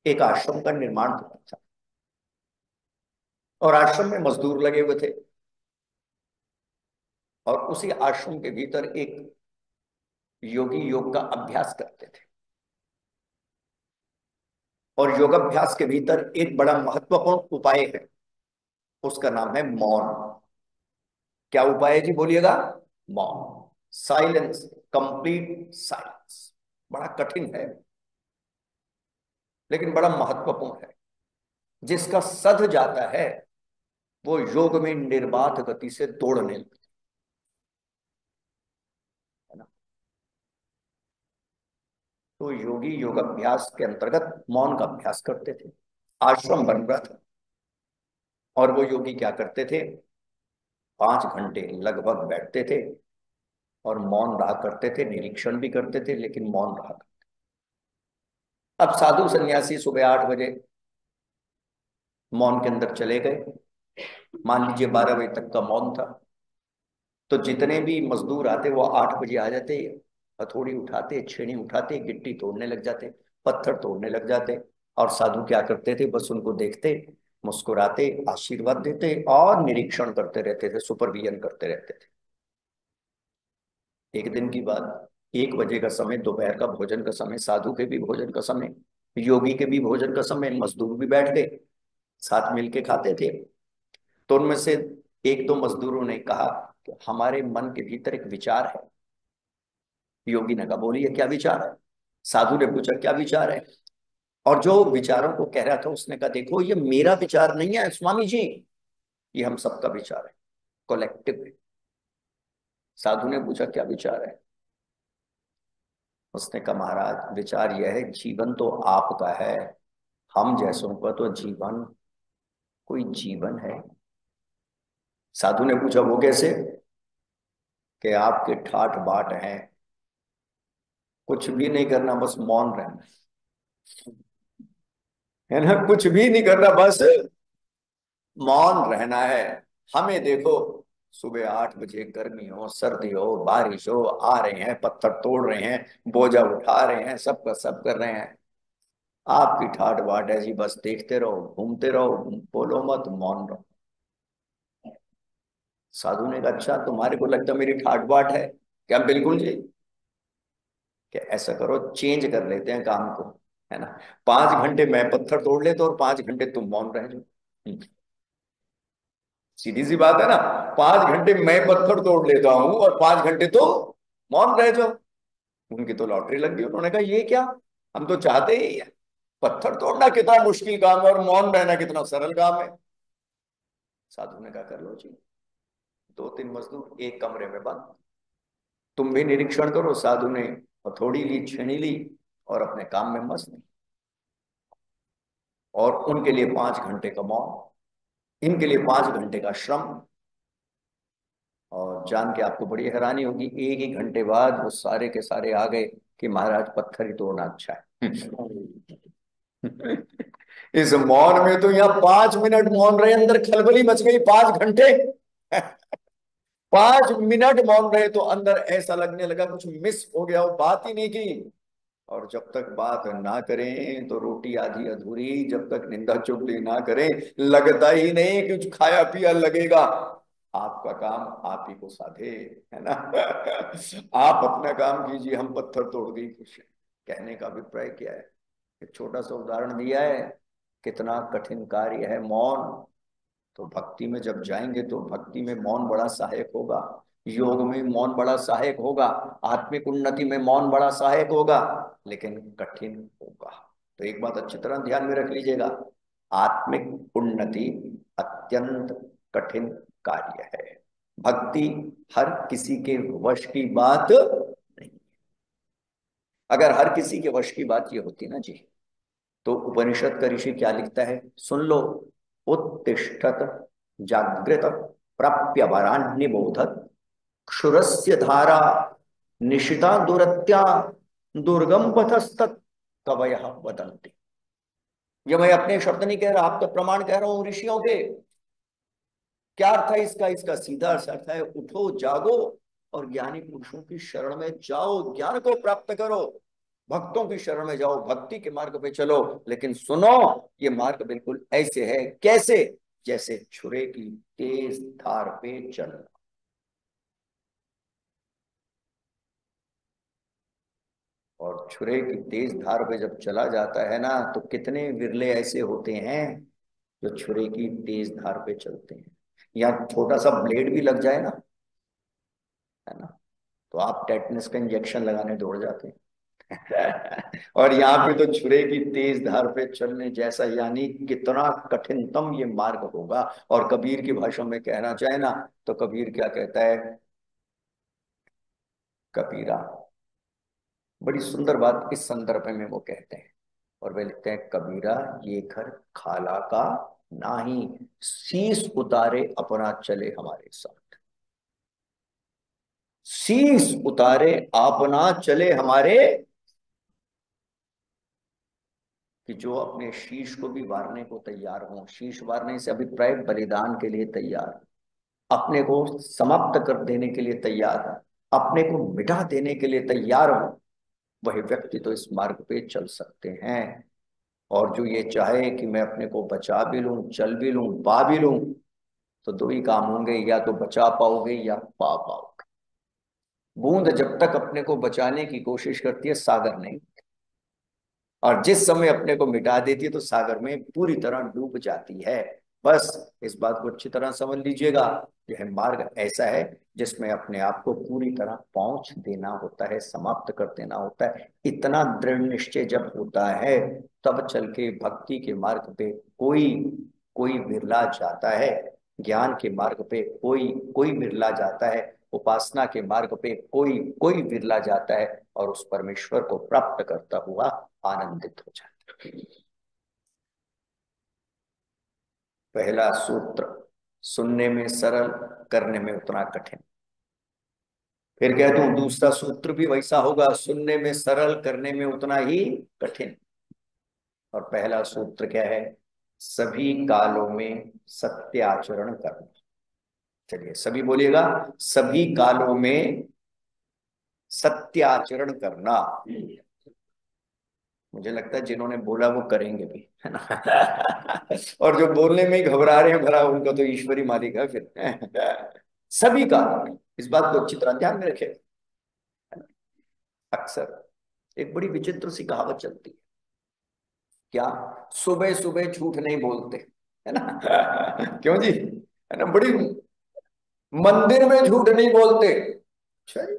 एक आश्रम का निर्माण हुआ था, और आश्रम में मजदूर लगे हुए थे, और उसी आश्रम के भीतर एक योगी योग का अभ्यास करते थे। और योगाभ्यास के भीतर एक बड़ा महत्वपूर्ण उपाय है, उसका नाम है मौन। क्या उपाय है जी, बोलिएगा? मौन, साइलेंस, कंप्लीट साइलेंस। बड़ा कठिन है, लेकिन बड़ा महत्वपूर्ण है। जिसका सध जाता है वो योग में निर्बाध गति से दौड़ने लगता है ना। तो योगी योगाभ्यास के अंतर्गत मौन का अभ्यास करते थे। आश्रम बन रहा था, और वो योगी क्या करते थे, 5 घंटे लगभग बैठते थे और मौन रहा करते थे, निरीक्षण भी करते थे, लेकिन मौन रहा करते। अब साधु सन्यासी सुबह 8 बजे मौन के अंदर चले गए, मान लीजिए 12 बजे तक का मौन था, तो जितने भी मजदूर आते वो 8 बजे आ जाते, हथौड़ी उठाते, छेनी उठाते, गिट्टी तोड़ने लग जाते, पत्थर तोड़ने लग जाते। और साधु क्या करते थे, बस उनको देखते, मुस्कुराते, आशीर्वाद देते और निरीक्षण करते रहते थे, सुपरविजन करते रहते थे। एक दिन की बात, 1 बजे का समय, दोपहर का भोजन का समय, साधु के भी भोजन का समय, योगी के भी भोजन का समय, मजदूर भी बैठ गए, साथ मिलके खाते थे। तो उनमें से एक दो मजदूरों ने कहा कि हमारे मन के भीतर एक विचार है। योगी ने कहा, बोलिए क्या विचार है? साधु ने पूछा, क्या विचार है? और जो विचारों को कह रहा था उसने कहा देखो ये मेरा विचार नहीं है स्वामी जी, ये हम सबका विचार है, कलेक्टिव है। साधु ने पूछा क्या विचार है? उसने कहा महाराज विचार यह है जीवन तो आपका है, हम जैसों का तो जीवन कोई जीवन है। साधु ने पूछा वो कैसे? कि आपके ठाठ बाट हैं, कुछ भी नहीं करना बस मौन रहना है ना, कुछ भी नहीं करना बस मौन रहना है। हमें देखो सुबह 8 बजे गर्मी हो सर्दी हो बारिश हो आ रहे हैं, पत्थर तोड़ रहे हैं, बोझा उठा रहे हैं, सब का सब कर रहे हैं। आपकी ठाट बाट है जी, बस देखते रहो घूमते रहो, बोलो मत मौन रहो। साधु ने कहा अच्छा तुम्हारे को लगता मेरी ठाट बाट है क्या? बिल्कुल जी। कि ऐसा करो चेंज कर लेते हैं काम को, है ना, 5 घंटे मैं पत्थर तोड़ लेता और 5 घंटे तुम मौन रह जाओ। सीधी सी बात है ना, 5 घंटे मैं पत्थर तोड़ लेता हूं और 5 घंटे तुम मौन रह जाओ। उनकी तो लॉटरी लग गई। उन्होंने कहा ये क्या, हम तो चाहते ही है, पत्थर तोड़ना कितना मुश्किल काम है और मौन रहना कितना सरल काम है। साधु ने कहा कर लो जी, 2-3 मजदूर एक कमरे में बंद, तुम भी निरीक्षण करो। साधु ने हथौड़ी ली छेनी ली और अपने काम में मस्त। और उनके लिए 5 घंटे का मौन, इनके लिए 5 घंटे का श्रम। और जान के आपको बड़ी हैरानी होगी, एक ही घंटे बाद वो सारे के सारे आ गए कि महाराज पत्थर ही तोड़ना अच्छा है। इस मौन में तो यहाँ 5 मिनट मौन रहे, अंदर खलबली मच गई। 5 घंटे 5 मिनट मौन रहे तो अंदर ऐसा लगने लगा कुछ मिस हो गया, वो बात ही नहीं की। और जब तक बात ना करें तो रोटी आधी अधूरी, जब तक निंदा चुगली ना करें लगता ही नहीं कुछ खाया पिया लगेगा। आपका काम आप ही को साधे, है ना। आप अपना काम कीजिए, हम पत्थर तोड़ दी खुश हैं। कहने का अभिप्राय क्या है? एक छोटा सा उदाहरण दिया है, कितना कठिन कार्य है मौन। तो भक्ति में जब जाएंगे तो भक्ति में मौन बड़ा सहायक होगा, योग में मौन बड़ा सहायक होगा, आत्मिक उन्नति में मौन बड़ा सहायक होगा, लेकिन कठिन होगा। तो एक बात अच्छी तरह ध्यान में रख लीजिएगा, आत्मिक उन्नति अत्यंत कठिन कार्य है। भक्ति हर किसी के वश की बात नहीं। अगर हर किसी के वश की बात ये होती ना जी, तो उपनिषद का ऋषि क्या लिखता है सुन लो, उत्तिष्ठत जागृत प्राप्य वरान्निबोधत क्षुरस्य धारा निशिता दुरत्या दुर्गम पथस्तत् कवयः वदन्ति। ये मैं अपने शब्द नहीं कह रहा, आप तो प्रमाण कह रहा हूं ऋषियों के। क्या अर्थ है इसका? इसका सीधा अर्थ है उठो जागो और ज्ञानी पुरुषों की शरण में जाओ, ज्ञान को प्राप्त करो, भक्तों की शरण में जाओ, भक्ति के मार्ग पे चलो। लेकिन सुनो, ये मार्ग बिल्कुल ऐसे है, कैसे? जैसे छुरे की तेज धार पे चलना। और छुरे की तेज धार पे जब चला जाता है ना, तो कितने विरले ऐसे होते हैं जो छुरे की तेज धार पे चलते हैं। या छोटा सा ब्लेड भी लग जाए ना, है ना, तो आप टेटनस का इंजेक्शन लगाने दौड़ जाते हैं। और यहाँ पे तो छुरे की तेज धार पे चलने जैसा, यानी कितना कठिनतम ये मार्ग होगा। और कबीर की भाषा में कहना चाहे ना, तो कबीर क्या कहता है? कबीरा, बड़ी सुंदर बात इस संदर्भ में वो कहते हैं। और वे लिखते हैं कबीरा ये घर खाला का नाही, शीश उतारे अपना चले हमारे साथ। शीश उतारे अपना चले हमारे, कि जो अपने शीश को भी वारने को तैयार हो। शीश वारने से अभिप्राय बलिदान के लिए तैयार, अपने को समाप्त कर देने के लिए तैयार, अपने को मिटा देने के लिए तैयार हो, वही व्यक्ति तो इस मार्ग पे चल सकते हैं। और जो ये चाहे कि मैं अपने को बचा भी लूं, चल भी लूं, पा भी लूं, तो दो ही काम होंगे, या तो बचा पाओगे या पा पाओगे। बूंद जब तक अपने को बचाने की कोशिश करती है सागर नहीं, और जिस समय अपने को मिटा देती है तो सागर में पूरी तरह डूब जाती है। बस इस बात को अच्छी तरह समझ लीजिएगा। यह मार्ग ऐसा है जिसमें अपने आप को पूरी तरह पहुंच देना होता है, समाप्त कर देना होता है। इतना दृढ़ निश्चय जब होता है तब चल के भक्ति के मार्ग पे कोई कोई विरला जाता है, ज्ञान के मार्ग पे कोई कोई विरला जाता है, उपासना के मार्ग पे कोई कोई विरला जाता है और उस परमेश्वर को प्राप्त करता हुआ आनंदित हो जाता है। पहला सूत्र सुनने में सरल, करने में उतना कठिन। फिर कह दूं दूसरा सूत्र भी वैसा होगा, सुनने में सरल, करने में उतना ही कठिन। और पहला सूत्र क्या है? सभी कालों में सत्य आचरण करना। चलिए सभी बोलिएगा, सभी कालों में सत्य आचरण करना। मुझे लगता है जिन्होंने बोला वो करेंगे भी, है ना। और जो बोलने में ही घबरा रहे हैं भरा, उनका तो ईश्वरी मालिक है फिर। सभी कालों में, इस बात को अच्छी तरह ध्यान में रखें। अक्सर एक बड़ी विचित्र सी कहावत चलती है, क्या? सुबह सुबह झूठ नहीं बोलते, है ना। क्यों जी, है ना, बड़ी मंदिर में झूठ नहीं बोलते। अच्छा जी,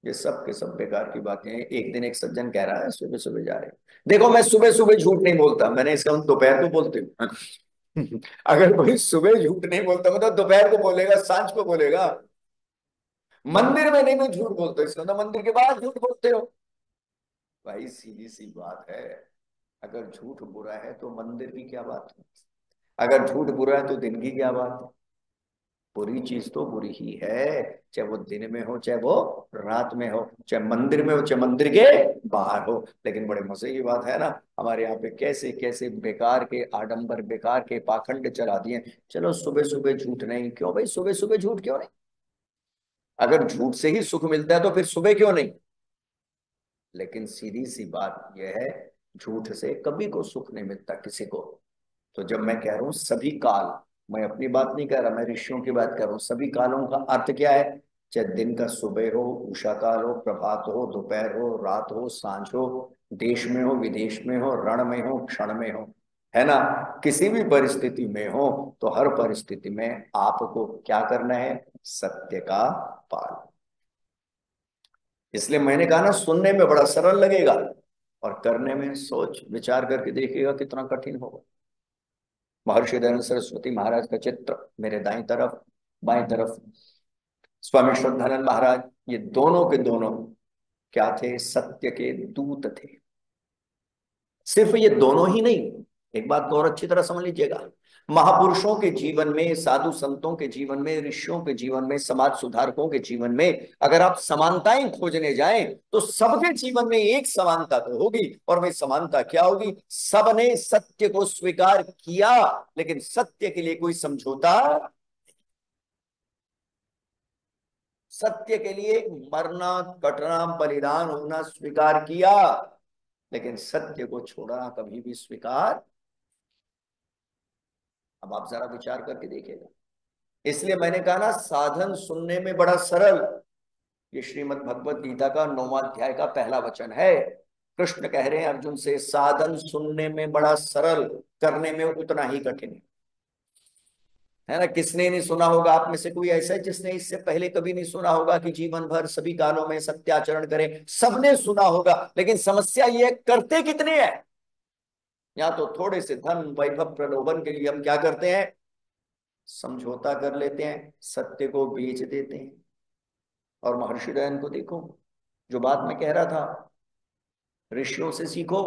ये सब के सब बेकार की बातें हैं। एक दिन एक सज्जन कह रहा है सुबह सुबह जा रहे हैं, देखो मैं सुबह सुबह झूठ नहीं बोलता। मैंने इसका दोपहर को बोलते हूँ। अगर कोई सुबह झूठ नहीं बोलता मतलब दोपहर को बोलेगा, सांझ को बोलेगा। मंदिर में नहीं मैं झूठ बोलता, इसका मतलब मंदिर के बाद झूठ बोलते हो। भाई सीधी सी बात है, अगर झूठ बुरा है तो मंदिर की क्या बात है, अगर झूठ बुरा है तो दिन की क्या बात है। बुरी चीज तो बुरी ही है, चाहे वो दिन में हो चाहे वो रात में हो, चाहे मंदिर में हो चाहे मंदिर के बाहर हो। लेकिन बड़े मजे की बात है ना, हमारे यहाँ पे कैसे कैसे बेकार के आडंबर, बेकार के पाखंड चला दिए। चलो सुबह सुबह झूठ नहीं, क्यों भाई सुबह सुबह झूठ क्यों नहीं? अगर झूठ से ही सुख मिलता है तो फिर सुबह क्यों नहीं? लेकिन सीधी सी बात यह है, झूठ से कभी को सुख नहीं मिलता किसी को। तो जब मैं कह रहा हूं सभी काल, मैं अपनी बात नहीं कह रहा, मैं ऋषियों की बात कर रहा हूं। सभी कालों का अर्थ क्या है? चाहे दिन का सुबह हो, उषा काल हो, प्रभात हो, दोपहर हो, रात हो, सांझ हो, देश में हो, विदेश में हो, रण में हो, क्षण में हो, है ना, किसी भी परिस्थिति में हो, तो हर परिस्थिति में आपको क्या करना है? सत्य का पालन। इसलिए मैंने कहा ना, सुनने में बड़ा सरल लगेगा और करने में सोच विचार करके देखिएगा कितना कठिन होगा। महर्षि दयानंद सरस्वती महाराज का चित्र मेरे दाईं तरफ, बाईं तरफ स्वामी श्रद्धानंद महाराज, ये दोनों के दोनों क्या थे? सत्य के दूत थे। सिर्फ ये दोनों ही नहीं, एक बात तो और अच्छी तरह समझ लीजिएगा, महापुरुषों के जीवन में, साधु संतों के जीवन में, ऋषियों के जीवन में, समाज सुधारकों के जीवन में अगर आप समानताएं खोजने जाएं तो सबके जीवन में एक समानता तो होगी। और वह समानता क्या होगी? सबने सत्य को स्वीकार किया, लेकिन सत्य के लिए कोई समझौता, सत्य के लिए मरना, कटना, बलिदान होना स्वीकार किया, लेकिन सत्य को छोड़ना कभी भी स्वीकार। अब आप जरा विचार करके देखिएगा। इसलिए मैंने कहा ना, साधन सुनने में बड़ा सरल। ये श्रीमद् भगवत गीता का 9वां अध्याय का पहला वचन है। कृष्ण कह रहे हैं अर्जुन से, साधन सुनने में बड़ा सरल, करने में उतना ही कठिन है ना। किसने नहीं सुना होगा? आप में से कोई ऐसा है जिसने इससे पहले कभी नहीं सुना होगा कि जीवन भर सभी कालों में सत्याचरण करें? सबने सुना होगा, लेकिन समस्या ये करते कितने हैं? या तो थोड़े से धन, वैभव, प्रलोभन के लिए हम क्या करते हैं? समझौता कर लेते हैं, सत्य को बेच देते हैं। और महर्षि दयान को देखो, जो बात मैं कह रहा था, ऋषियों से सीखो।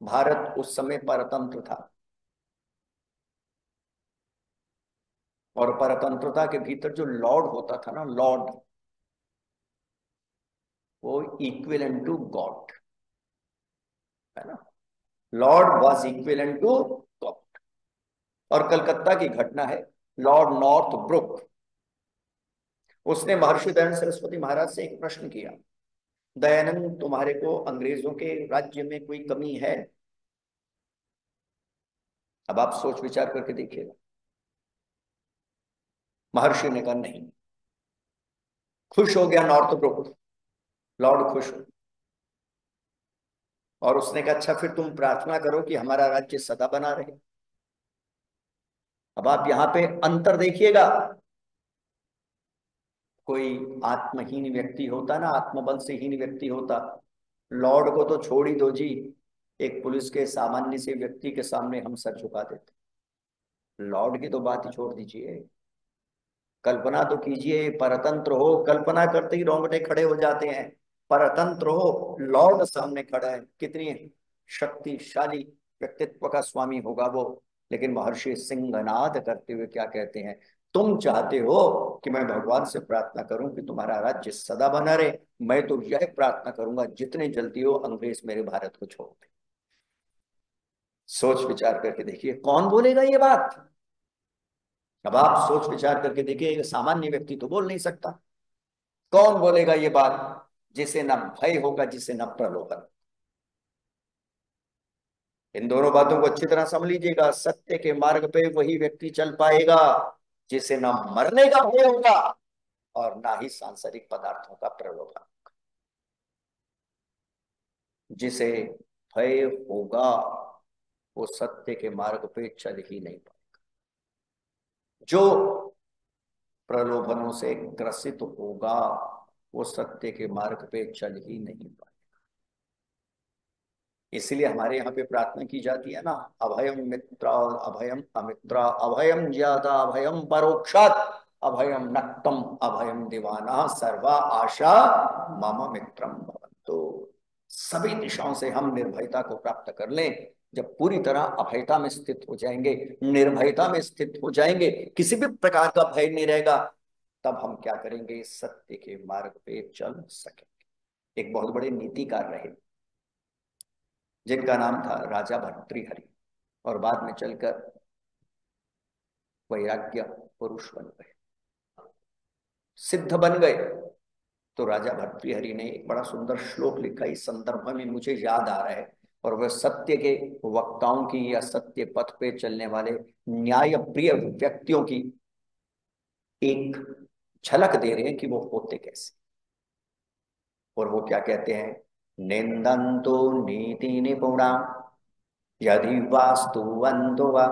भारत उस समय परतंत्र था, और परतंत्रता के भीतर जो लॉर्ड होता था ना, लॉर्ड, वो इक्विवेलेंट टू गॉड, है ना। Lord was equivalent to God. और कलकत्ता की घटना है, लॉर्ड नॉर्थ ब्रुक, उसने महर्षि दयानंद सरस्वती महाराज से एक प्रश्न किया, दयानंद तुम्हारे को अंग्रेजों के राज्य में कोई कमी है? अब आप सोच विचार करके देखिएगा। महर्षि ने कहा नहीं। खुश हो गया नॉर्थ ब्रुक, लॉर्ड खुश हो, और उसने कहा अच्छा फिर तुम प्रार्थना करो कि हमारा राज्य सदा बना रहे। अब आप यहां पे अंतर देखिएगा, कोई आत्महीन व्यक्ति होता ना, आत्मबल से हीन व्यक्ति होता, लॉर्ड को तो छोड़ ही दो जी, एक पुलिस के सामान्य से व्यक्ति के सामने हम सर झुका देते। लॉर्ड की तो बात ही छोड़ दीजिए, कल्पना तो कीजिए, परतंत्र हो, कल्पना करते ही रोंगटे खड़े हो जाते हैं। परतंत्र हो, लॉर्ड सामने खड़ा है, कितनी शक्तिशाली व्यक्तित्व का स्वामी होगा वो। लेकिन महर्षि सिंहनाद करते हुए क्या कहते हैं, तुम चाहते हो कि मैं भगवान से प्रार्थना करूं कि तुम्हारा राज्य सदा बना रहे, मैं तो यह प्रार्थना करूंगा जितने जल्दी हो अंग्रेज मेरे भारत को छोड़ दे। सोच विचार करके देखिए कौन बोलेगा ये बात। अब आप सोच विचार करके देखिए, एक सामान्य व्यक्ति तो बोल नहीं सकता। कौन बोलेगा ये बात जिसे न भय होगा, जिसे न प्रलोभन। इन दोनों बातों को अच्छी तरह समझ लीजिएगा। सत्य के मार्ग पे वही व्यक्ति चल पाएगा जिसे न मरने का भय होगा और ना ही सांसारिक पदार्थों का प्रलोभन। जिसे भय होगा वो सत्य के मार्ग पे चल ही नहीं पाएगा। जो प्रलोभनों से ग्रसित होगा वो सत्य के मार्ग पे चल ही नहीं पाएगा। इसलिए हमारे यहाँ पे प्रार्थना की जाती है ना, अभयम मित्र अभयम अमित्र, अभयम ज्यादा अभयम परोक्षात, अभयम नक्तम अभयम दीवाना, सर्वा आशा मम मित्रम भवन्तु। सभी दिशाओं से हम निर्भयता को प्राप्त कर लें। जब पूरी तरह अभयता में स्थित हो जाएंगे, निर्भयता में स्थित हो जाएंगे, किसी भी प्रकार का भय नहीं रहेगा, तब हम क्या करेंगे, सत्य के मार्ग पे चल सकेंगे। एक बहुत बड़े नीतिकार रहे जिनका नाम था राजा भर्तृहरि, और बाद में चलकर वैराग्य पुरुष बन गए, सिद्ध बन गए। तो राजा भर्तृहरि ने एक बड़ा सुंदर श्लोक लिखा, इस संदर्भ में मुझे याद आ रहा है, और वह सत्य के वक्ताओं की या सत्य पथ पे चलने वाले न्याय प्रिय व्यक्तियों की एक झलक दे रहे हैं कि वो होते कैसे। और वो क्या कहते हैं, निंदन्तो नीति निपुणा यदि वास्तुवन्तो वा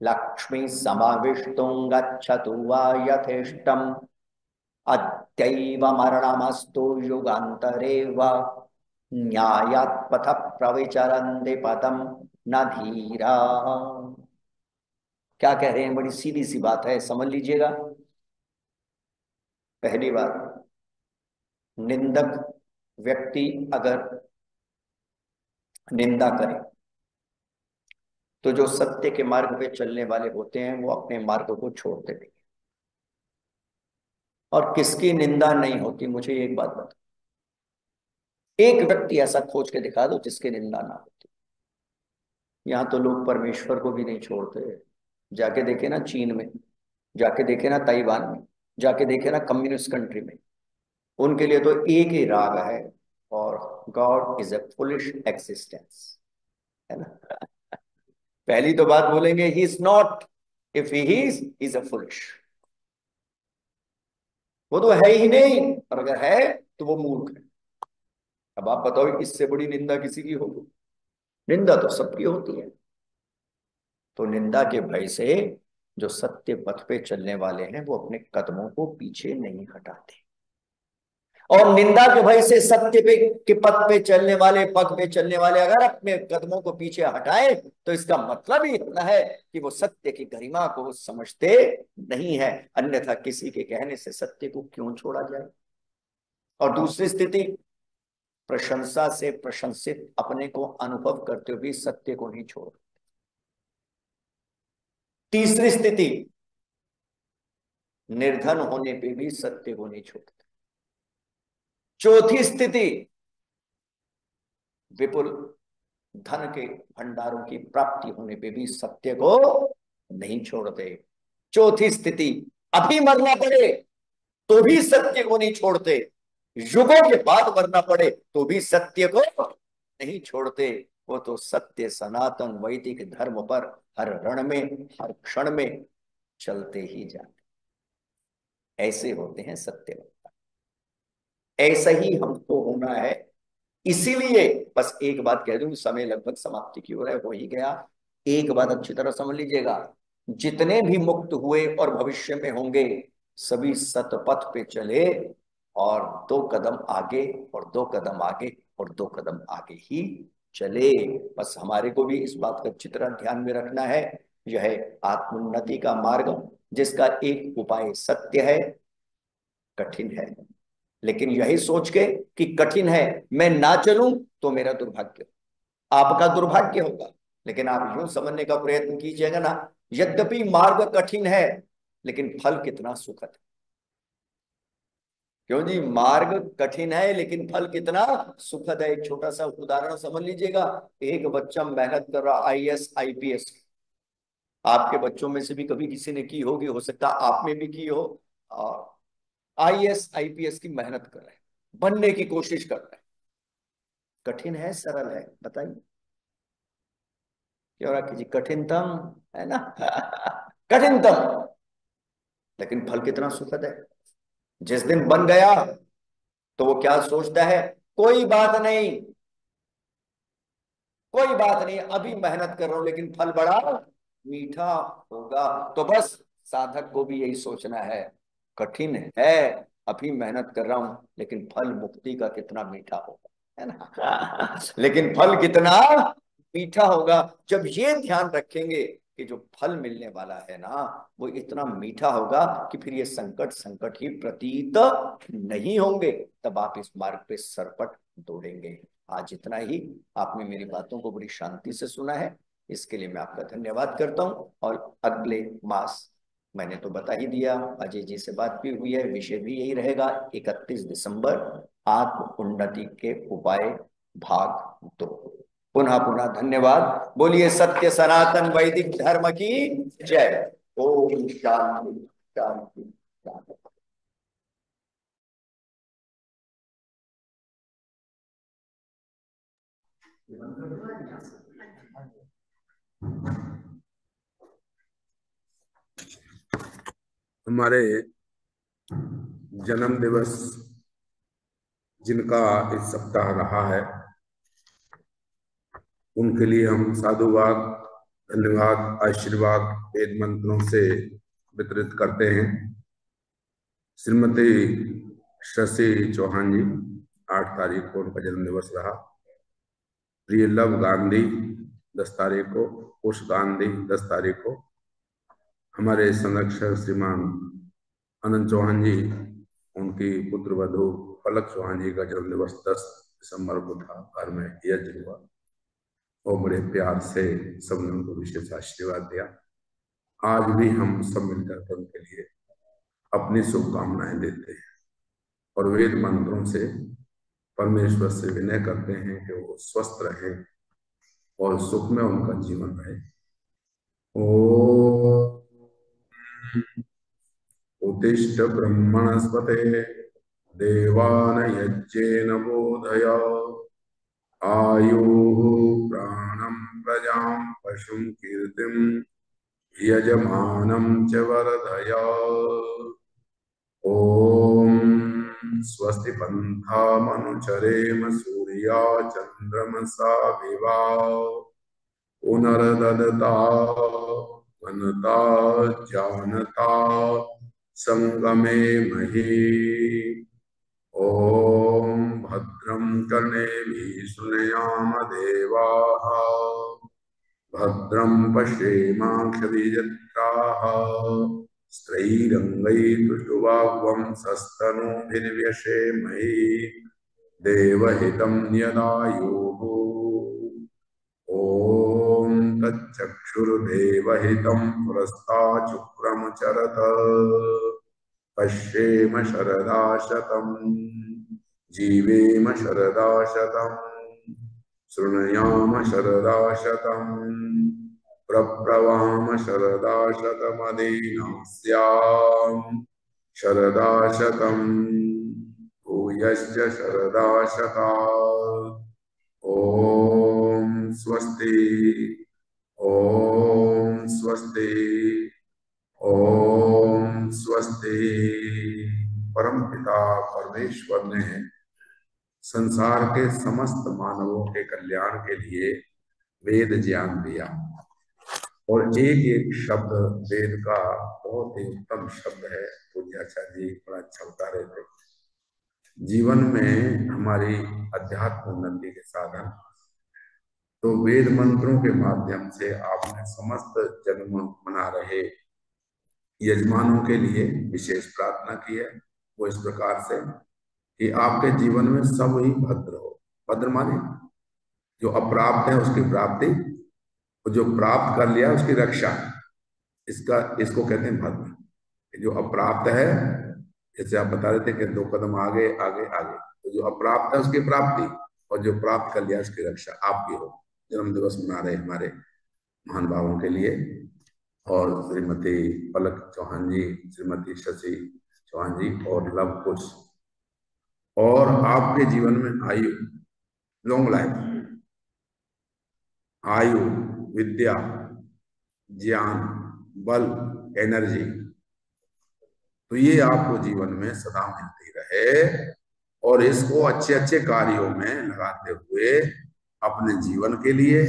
लक्ष्मी समाविष्टुं गच्छतु वा यथेष्टम् अद्यैव मरणमस्तु युगान्तरे वा न्यायात् पथ प्रविचरन्ति पदम न धीरा। क्या कह रहे हैं, बड़ी सीधी सी बात है, समझ लीजिएगा। पहली बात, निंदक व्यक्ति अगर निंदा करे तो जो सत्य के मार्ग पे चलने वाले होते हैं वो अपने मार्ग को छोड़ देते हैं। और किसकी निंदा नहीं होती, मुझे एक बात बता, एक व्यक्ति ऐसा खोज के दिखा दो जिसकी निंदा ना होती। यहां तो लोग परमेश्वर को भी नहीं छोड़ते। जाके देखे ना चीन में, जाके देखे ना ताइवान में, जाके देखे ना कम्युनिस्ट कंट्री में, उनके लिए तो एक ही राग है, और God is a foolish existence, है ना। पहली तो बात बोलेंगे he is not, if he is a foolish, वो तो है ही नहीं, और अगर है तो वो मूर्ख है। अब आप बताओ इससे बड़ी निंदा किसी की होगी? निंदा तो सबकी होती है। तो निंदा के भय से जो सत्य पथ पे चलने वाले हैं वो अपने कदमों को पीछे नहीं हटाते, और निंदा के भय से सत्य पे के पथ पे चलने वाले, पग पे चलने वाले अगर अपने कदमों को पीछे हटाए तो इसका मतलब ही इतना है कि वो सत्य की गरिमा को समझते नहीं है। अन्यथा किसी के कहने से सत्य को क्यों छोड़ा जाए। और दूसरी स्थिति, प्रशंसा से प्रशंसित अपने को अनुभव करते हुए भी सत्य को नहीं छोड़। तीसरी स्थिति, निर्धन होने पे भी सत्य को नहीं छोड़ते। चौथी स्थिति, विपुल धन के भंडारों की प्राप्ति होने पे भी सत्य को नहीं छोड़ते। चौथी स्थिति, अभी मरना पड़े तो भी सत्य को नहीं छोड़ते, युगों के बाद मरना पड़े तो भी सत्य को नहीं छोड़ते। वो तो सत्य सनातन वैदिक धर्म पर हर रण में, हर क्षण में चलते ही जाते। ऐसे होते हैं सत्यवक्ता। ऐसा ही हमको होना है। इसीलिए बस एक बात कह दूं, समय लगभग समाप्ति की ओर है, हो ही गया। एक बात अच्छी तरह समझ लीजिएगा, जितने भी मुक्त हुए और भविष्य में होंगे सभी सतपथ पे चले, और 2 कदम आगे और 2 कदम आगे और 2 कदम आगे ही चले। बस हमारे को भी इस बात का चित्रण ध्यान में रखना है, यह है आत्मोन्नति का मार्ग, जिसका एक उपाय सत्य है, कठिन है। लेकिन यही सोच के कि कठिन है मैं ना चलूं तो मेरा दुर्भाग्य, आपका दुर्भाग्य होगा। लेकिन आप यूं समझने का प्रयत्न कीजिएगा ना, यद्यपि मार्ग कठिन है लेकिन फल कितना सुखद है। क्यों जी, मार्ग कठिन है लेकिन फल कितना सुखद है। एक छोटा सा उदाहरण समझ लीजिएगा। एक बच्चा मेहनत कर रहा आईएएस आईपीएस, आपके बच्चों में से भी कभी किसी ने की होगी, हो सकता है आप में भी की हो। आईएएस आईपीएस की मेहनत कर रहे हैं, बनने की कोशिश कर रहे हैं। कठिन है सरल है, बताइए क्यों राखी जी? कठिनतम है ना कठिनतम, लेकिन फल कितना सुखद है। जिस दिन बन गया तो वो क्या सोचता है, कोई बात नहीं, कोई बात नहीं, अभी मेहनत कर रहा हूं लेकिन फल बड़ा मीठा होगा। तो बस साधक को भी यही सोचना है, कठिन है, अभी मेहनत कर रहा हूं लेकिन फल मुक्ति का कितना मीठा होगा, है ना लेकिन फल कितना मीठा होगा। जब ये ध्यान रखेंगे कि जो फल मिलने वाला है ना वो इतना मीठा होगा कि फिर ये संकट संकट ही प्रतीत नहीं होंगे, तब आप इस मार्ग पे सरपट दौड़ेंगे। आज इतना ही। आपने मेरी बातों को बड़ी शांति से सुना है, इसके लिए मैं आपका धन्यवाद करता हूं। और अगले मास, मैंने तो बता ही दिया, अजय जी से बात भी हुई है, विषय भी यही रहेगा, 31 दिसंबर, आत्म उन्नति के उपाय भाग 2। पुनः पुनः धन्यवाद। बोलिए सत्य सनातन वैदिक धर्म की जय। ओम शांति शांति शांति। हमारे जन्म दिवस जिनका इस सप्ताह रहा है उनके लिए हम साधुवाद, धन्यवाद, आशीर्वाद वेद मंत्रों से वितरित करते हैं। श्रीमती शशि चौहान जी, 8 तारीख को उनका जन्म दिवस रहा। प्रिय लव गांधी 10 तारीख को, उष गांधी 10 तारीख को। हमारे संरक्षक श्रीमान अनंत चौहान जी, उनकी पुत्र वधु पलक चौहान जी का जन्म दिवस 10 दिसंबर को था। घर में यज्ञ हुआ और बड़े प्यार से सबने उनको विशेष आशीर्वाद दिया। आज भी हम सब मिलकर उनके लिए अपनी शुभकामनाएं देते हैं और वेद मंत्रों से परमेश्वर से विनय करते हैं कि वो स्वस्थ रहे और सुख में उनका जीवन रहे। ओ उत्तिष्ठ ब्रह्मणस्पते देवान यज्ञेन बोधय आयुः प्राणं प्रजां पशुं कीर्तिं यजमानं च वर्धय। ॐ स्वस्ति पन्थामनुचरेम सूर्या चन्द्रमसा विवा पुनर्ददता वनता जानता संगमे मही। ॐ भद्रं कर्णेभिः शृणुयाम देवाः भद्रं पश्येमाक्षभिर्यजत्राः स्त्रैरङ्गैस्तुष्टुवाग्वंशस्तनूभिर्व्यशेमहि देवहितं यदायुः। ॐ तच्चक्षुर्देवहितं पुरस्ताचुक्रमचरत पश्येम शरदा शतम् जीवेम शरदा शतम् शृणुयाम शरदा शतम् प्रब्रवाम शरदा शतमदीनां स्याम शरदा शतम् भूयश्च शरदा शतात्। ॐ स्वस्ति ॐ स्वस्ति ॐ स्वस्ति। परमपिता परमेश्वर ने संसार के समस्त मानवों के कल्याण के लिए वेद ज्ञान दिया। और एक एक शब्द वेद का बहुत ही उत्तम शब्द है। पूज्य आचार्य जी बड़ा अच्छा बता रहे थे। जीवन में हमारी अध्यात्म उन्नति के साधन तो वेद मंत्रों के माध्यम से आपने समस्त जन्म मना रहे यजमानों के लिए विशेष प्रार्थना की है। वो इस प्रकार से कि आपके जीवन में सब ही भद्र हो। भद्र माने जो अप्राप्त है उसकी प्राप्ति, और जो प्राप्त कर लिया उसकी रक्षा, इसका इसको कहते हैं भद्र। जो अप्राप्त है, जैसे आप बता रहे थे कि 2 कदम आगे आगे आगे, तो जो अप्राप्त है उसकी प्राप्ति, और जो प्राप्त कर लिया उसकी रक्षा आपकी हो। जन्म दिवस मना रहे हमारे महान भावों के लिए, और श्रीमती पलक चौहान जी, श्रीमती शशि चौहान जी और लव कुश, और आपके जीवन में आयु, लॉन्ग लाइफ, आयु, विद्या, ज्ञान, बल, एनर्जी, तो ये आपको जीवन में सदा मिलती रहे, और इसको अच्छे अच्छे कार्यों में लगाते हुए अपने जीवन के लिए,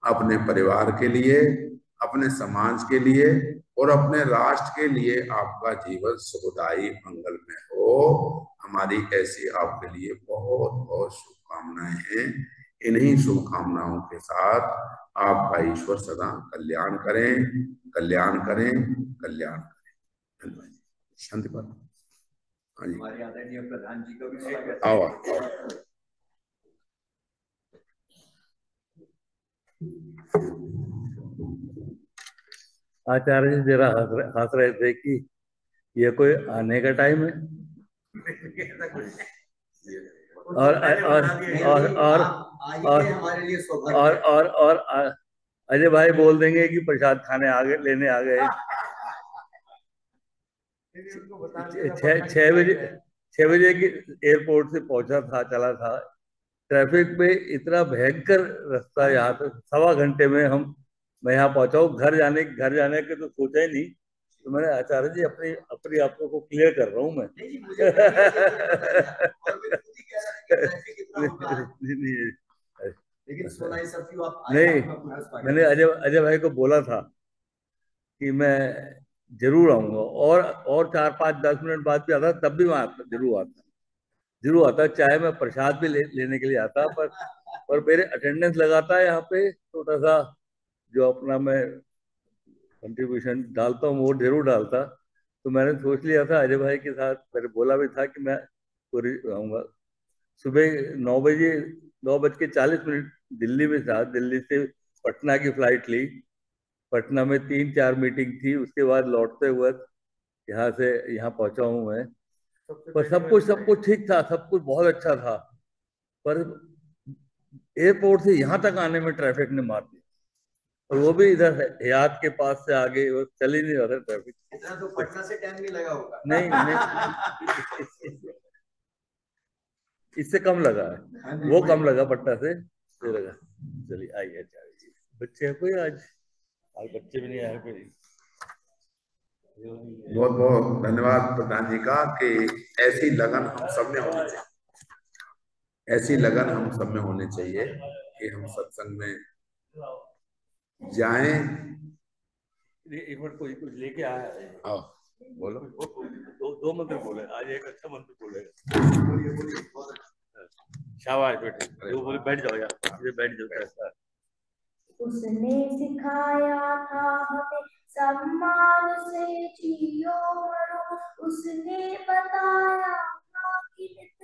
अपने परिवार के लिए, अपने समाज के लिए और अपने राष्ट्र के लिए आपका जीवन सुखदायी मंगलमय हो। हमारी ऐसी आपके लिए बहुत बहुत शुभकामनाएं हैं। इन्हीं शुभकामनाओं के साथ आपका ईश्वर सदा कल्याण करें, कल्याण करें, कल्याण करें। धन्यवाद। शांति पाठ। हाँ जी, हमारे आदरणीय प्रधान जी का भी स्वागत आओ है। आओ। आचार्य जी जरा हंस रहे थे कि ये कोई आने का टाइम है। और हमारे लिए और अजय भाई बोल देंगे कि प्रसाद खाने आ गए, लेने आ गए। 6 बजे की एयरपोर्ट से पहुंचा था, चला था। ट्रैफिक पे इतना भयंकर रास्ता, यहाँ पे 1.25 घंटे में मैं यहाँ पहुंचा हूँ। घर जाने के तो सोचा ही नहीं। तो मैंने आचार्य जी अपनी अपनी आपको को क्लियर कर रहा हूँ मैं। नहीं, मैंने अजय भाई को बोला था कि मैं जरूर आऊंगा, और 4, 5, 10 मिनट बाद भी आता, तब भी वहां जरूर आता। चाहे मैं प्रसाद भी लेने के लिए आता, पर मेरे अटेंडेंस लगाता है यहाँ पे छोटा सा, जो अपना मैं कंट्रीब्यूशन डालता हूँ वो जरूर डालता। तो मैंने सोच लिया था अजय भाई के साथ, मैंने बोला भी था कि मैं पूरी आऊंगा। सुबह 9 बजे, 9:40 दिल्ली में था। दिल्ली से पटना की फ्लाइट ली। पटना में 3, 4 मीटिंग थी। उसके बाद लौटते हुए यहाँ से यहाँ पहुंचा हूँ मैं। पर सब कुछ ठीक था, सब कुछ बहुत अच्छा था। पर एयरपोर्ट से यहाँ तक आने में ट्रैफिक ने मार दिया, और वो भी इधर हयात के पास से आगे, वो चल ही नहीं रहा था ट्रैफिक। इतना तो पटना से टाइम नहीं लगा होगा। नहीं, इससे कम लगा है, वो कम लगा पटना से लगा। चलिए आइए। बच्चे हैं कोई? आज बच्चे भी नहीं आए कोई। बहुत बहुत धन्यवाद प्रधान जी का कि ऐसी लगन हम सब में होनी चाहिए, ऐसी लगन हम सब में होनी चाहिए कि हम सत्संग में जाएं। एक मिनट, कोई कुछ लेके आया है। आओ बोलो। दो मंत्र बोले आज, एक अच्छा मंत्र बोलेगा। शाबाश बेटे, जो बोले बैठ जाओ यार, बैठ जाओ। उसने सिखाया था हमें सम्मान से जियो मरो। उसने बताया था कि नित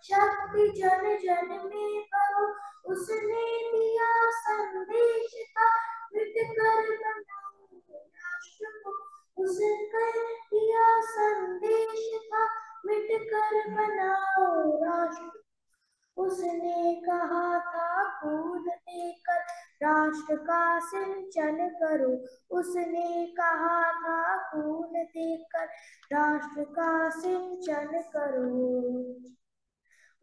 शक्ति जन जन में करो। उसने दिया संदेश था मिट कर बनाओ राष्ट्र को। उसने दिया संदेश था मिट कर बनाओ राष्ट्र। उसने कहा था खून देकर राष्ट्र का सिंचन करो। उसने कहा था खून देकर राष्ट्र का सिंचन करो।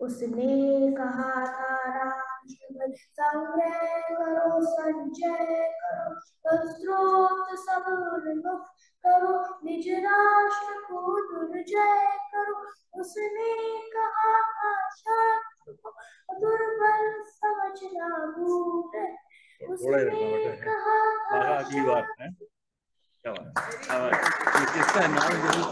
उसने कहा था राष्ट्र संग्रह करो, संचय करो, स्रोत सब उन्मुख करो, निज राष्ट्र को दुर्जय करो। उसने कहा था शास्त्र को दुर्बल समझना भूल। उसने कहा था अगली बार है। क्या बात, किसका नाम जरूर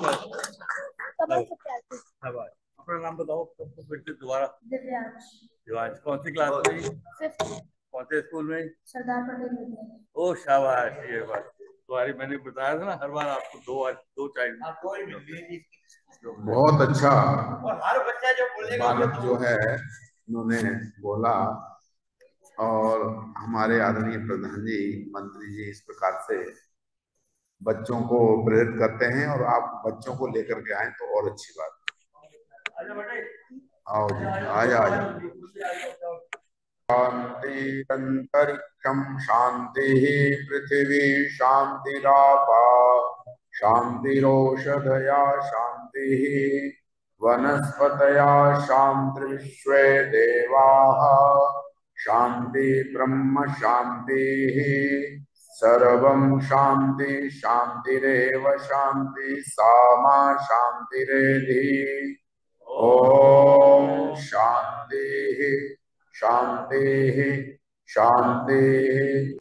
अपना नाम बताओ फिर से दोबारा। दिव्यांश कौन सी क्लास में? कौन से स्कूल में? सरदार पटेल। ओ शाबाश, ये बात तुम्हारी, मैंने बताया था ना हर बार आपको दो चाइल्ड। बहुत अच्छा और हर बच्चा जो बोलेगा बालक जो है उन्होंने बोला, और हमारे आदरणीय प्रधान जी, मंत्री जी इस प्रकार से बच्चों को प्रेरित करते हैं, और आप बच्चों को लेकर के आए तो और अच्छी बात। आओ जी, आया शांतिरंतरिक्षं शांतिः पृथिवी शांतिरापा शांतिरोषधया शांतिः वनस्पतया शान्तिर्विश्वे देवाः शांति ब्रह्म शांतिः सर्वं शांति शांतिरेव शांति सामा शांतिरेधि। ओम शांति शांति शांति।